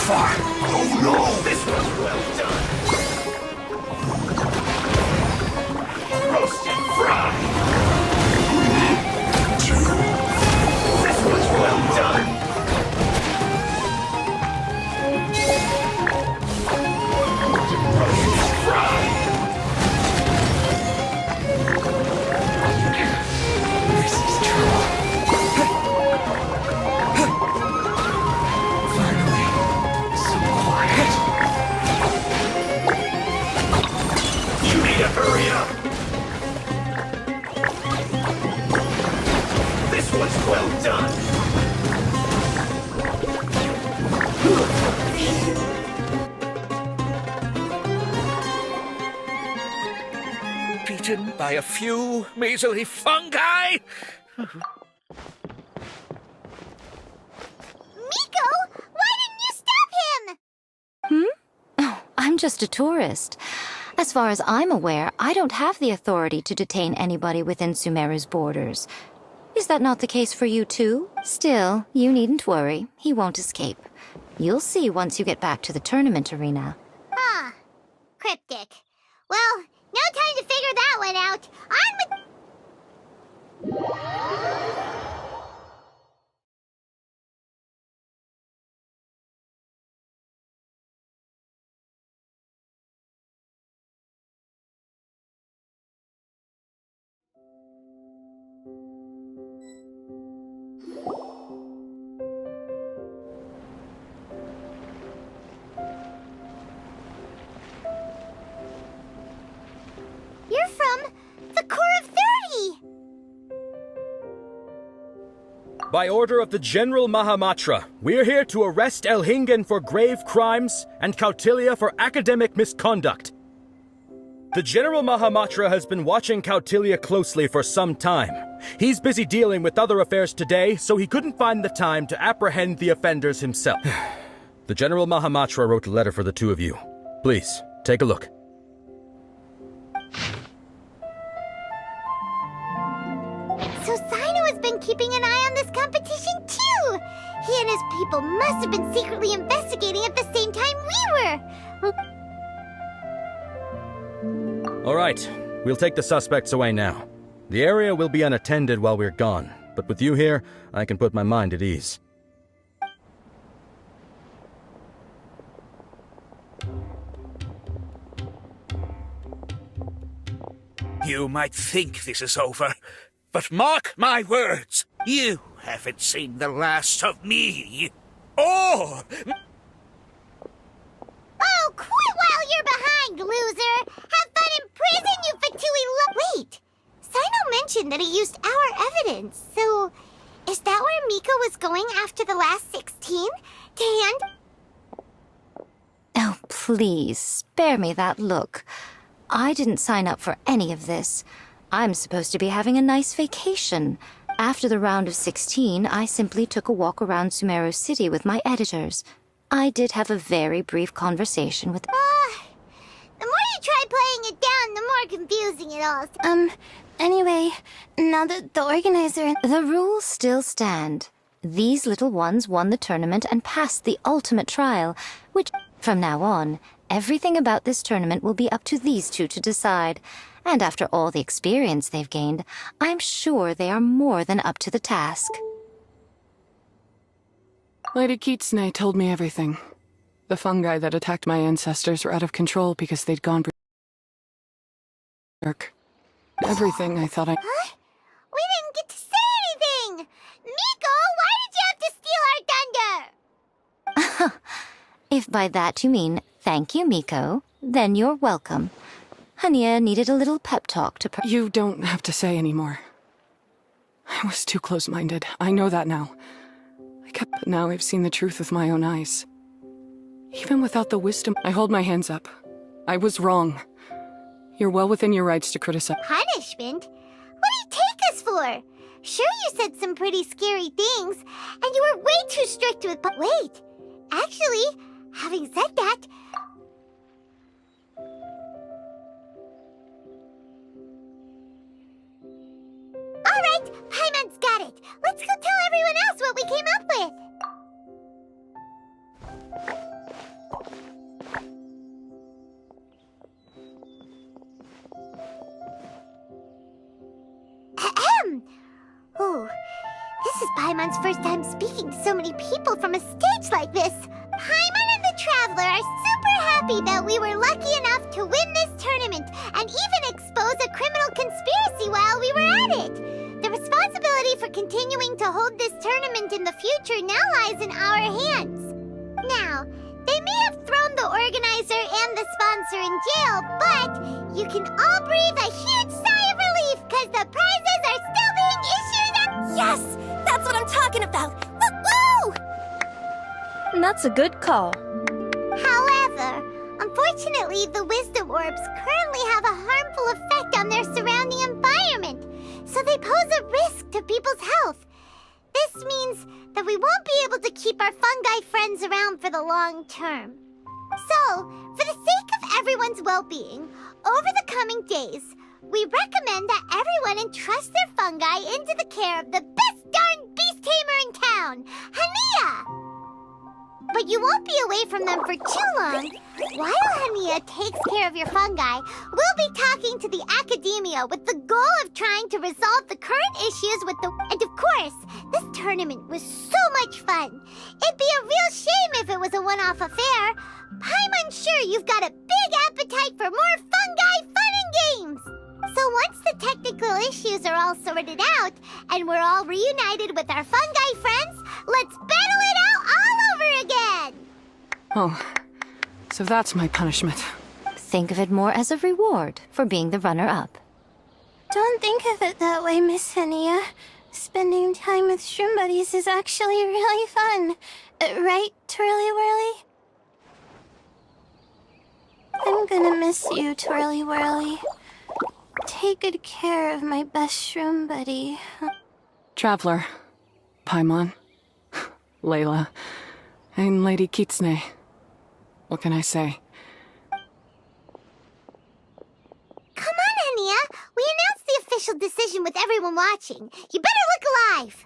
far. Oh no! This was well done. Roast and fried. This was well done. Roast and fried. This is true. Finally, so quiet. You need to hurry up. This was well done. Beaten by a few measly fungi? Miko, why didn't you stop him? Oh, I'm just a tourist. As far as I'm aware, I don't have the authority to detain anybody within Sumeru's borders. Is that not the case for you too? Still, you needn't worry. He won't escape. You'll see once you get back to the tournament arena. Huh. Cryptic. Well, no time to figure that one out. On with... You're from the Core of 30! By order of the General Mahamatra, we're here to arrest Elhingen for grave crimes and Kautilya for academic misconduct. The General Mahamatra has been watching Kautilya closely for some time. He's busy dealing with other affairs today, so he couldn't find the time to apprehend the offenders himself. The General Mahamatra wrote a letter for the two of you. Please, take a look. So Sino has been keeping an eye on this competition too! He and his people must have been secretly investigating at the same time we were! All right, we'll take the suspects away now. The area will be unattended while we're gone, but with you here, I can put my mind at ease. You might think this is over, but mark my words, you haven't seen the last of me. Oh! Oh, quit while you're behind, loser! Have fun in prison, you Wait! Sino mentioned that he used our evidence, so... Is that where Miko was going after the last 16? To hand... Oh, please, spare me that look. I didn't sign up for any of this. I'm supposed to be having a nice vacation. After the round of 16, I simply took a walk around Sumeru City with my editors. I did have a very brief conversation with... The more you try playing it down, the more confusing it all... Anyway, now that the organizer... The rules still stand. These little ones won the tournament and passed the ultimate trial, which, from now on, everything about this tournament will be up to these two to decide. And after all the experience they've gained, I'm sure they are more than up to the task. Lady Kitsune told me everything. The fungi that attacked my ancestors were out of control because they'd gone berserk. Everything I thought I... Huh? We didn't get to say anything! Miko, why did you have to steal our thunder? If by that you mean, thank you, Miko, then you're welcome. Hania needed a little pep talk to... You don't have to say anymore. I was too close-minded. I know that now. But now I've seen the truth with my own eyes. Even without the wisdom, I hold my hands up. I was wrong. You're well within your rights to criticize. Punishment? What do you take us for? Sure, you said some pretty scary things, and you were way too strict with... But wait, actually, having said that... Alright, Paimon's got it. Let's go tell everyone else what we came up with. Paimon's first time speaking to so many people from a stage like this. Paimon and the Traveler are super happy that we were lucky enough to win this tournament and even expose a criminal conspiracy while we were at it. The responsibility for continuing to hold this tournament in the future now lies in our hands. Now, they may have thrown the organizer and the sponsor in jail, but you can all breathe a huge sigh of relief because the prizes are still being issued and— Yes! That's what I'm talking about! Woo! That's a good call. However, unfortunately, the wisdom orbs currently have a harmful effect on their surrounding environment, so they pose a risk to people's health. This means that we won't be able to keep our fungi friends around for the long term. So, for the sake of everyone's well-being, over the coming days, we recommend that everyone entrust their fungi into the care of the best darn beast tamer in town, Hania! But you won't be away from them for too long. While Hania takes care of your fungi, we'll be talking to the academia with the goal of trying to resolve the current issues with the— And of course, this tournament was so much fun. It'd be a real shame if it was a one-off affair. I'm sure you've got a big appetite for more fungi fun and games. So once the technical issues are all sorted out, and we're all reunited with our fungi friends, let's battle it out all over again! Oh, so that's my punishment. Think of it more as a reward for being the runner-up. Don't think of it that way, Miss Hania. Spending time with shroom buddies is actually really fun. Right, Twirly Whirly? I'm gonna miss you, Twirly Whirly. Take good care of my best shroom buddy. Traveler, Paimon, Layla, and Lady Kitsune. What can I say? Come on, Hania! We announced the official decision with everyone watching. You better look alive!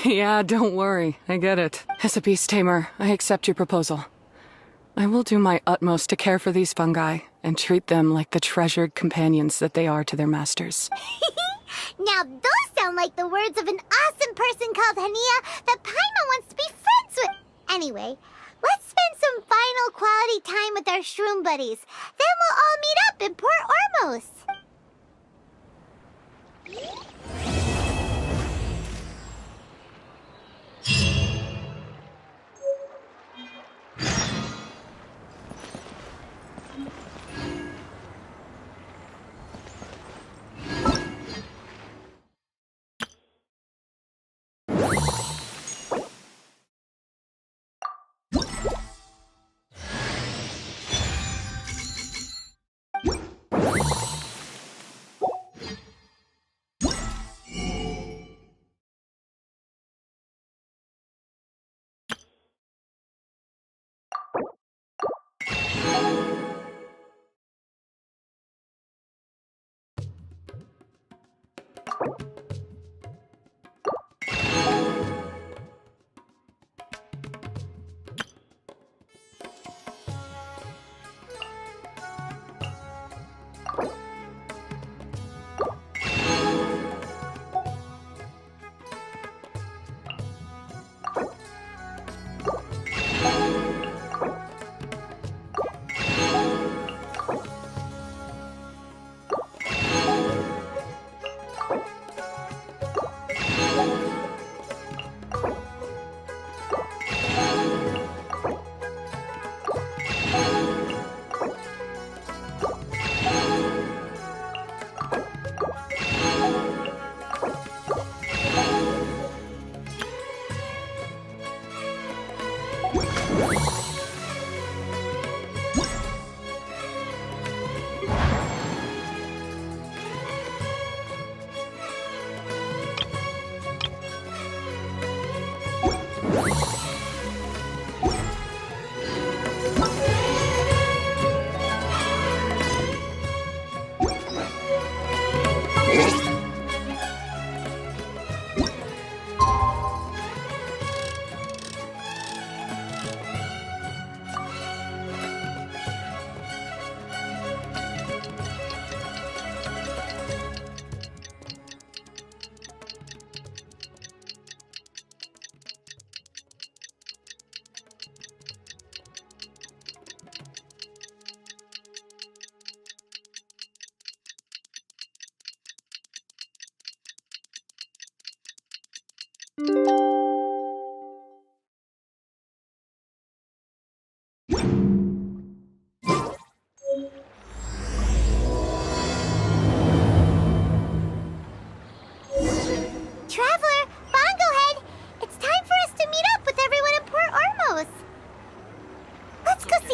Yeah, don't worry. I get it. As a beast tamer, I accept your proposal. I will do my utmost to care for these fungi and treat them like the treasured companions that they are to their masters. Now those sound like the words of an awesome person called Hania that Paimon wants to be friends with. Anyway, let's spend some final quality time with our shroom buddies. Then we'll all meet up in Port Ormos.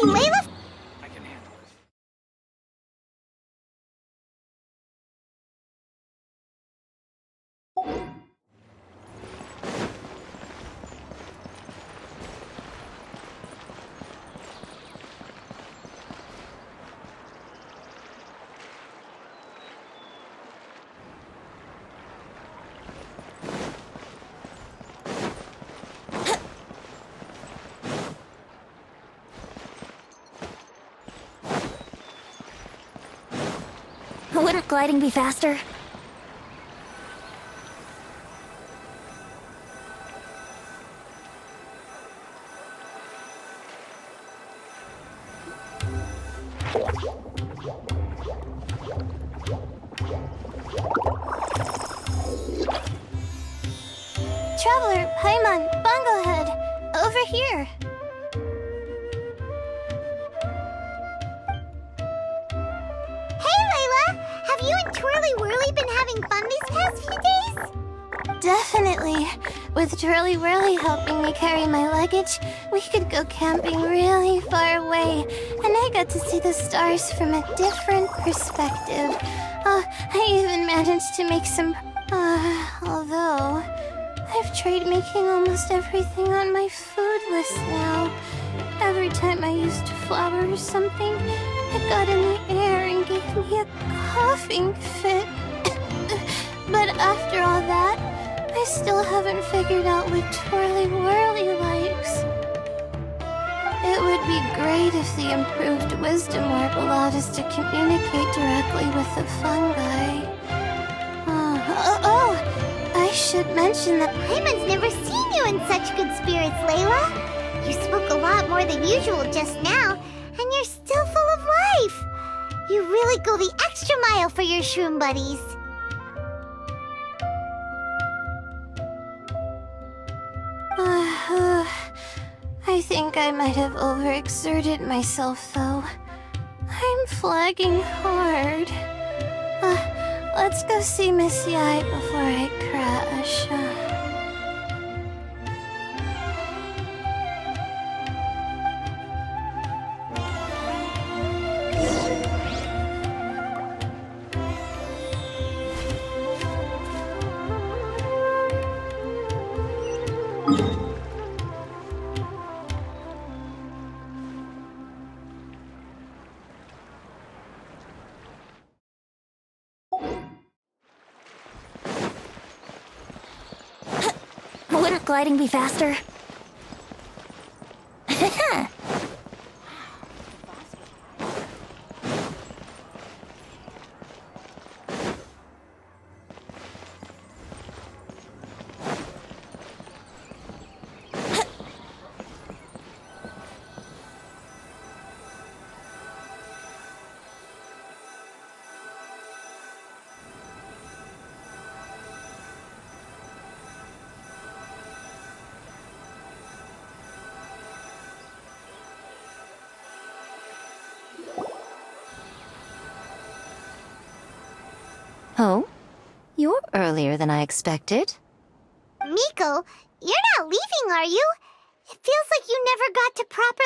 making Layla... I can handle it. Wouldn't gliding be faster? Traveler, Paimon, Bonglehead, over here. Hey, Layla! Have you and Twirly Whirly been having fun these past few days? Definitely. With Twirly Whirly helping me carry my luggage, we could go camping really far away, and I got to see the stars from a different perspective. I even managed to make some... although... I've tried making almost everything on my food list now. Every time I used flour or something, it got in the air and gave me a coughing fit. But after all that, I still haven't figured out what Twirly Whirly likes. It would be great if the improved wisdom orb allowed us to communicate directly with the fungi. I should mention that Paimon's never seen you in such good spirits, Layla. You spoke a lot more than usual just now, and you're still full of life. You really go the extra mile for your shroom buddies. I think I might have overexerted myself, though. I'm flagging hard. Let's go see Miss Yai before I crash. Wouldn't gliding be faster? Oh? You're earlier than I expected. Miko, you're not leaving, are you? It feels like you never got to properly...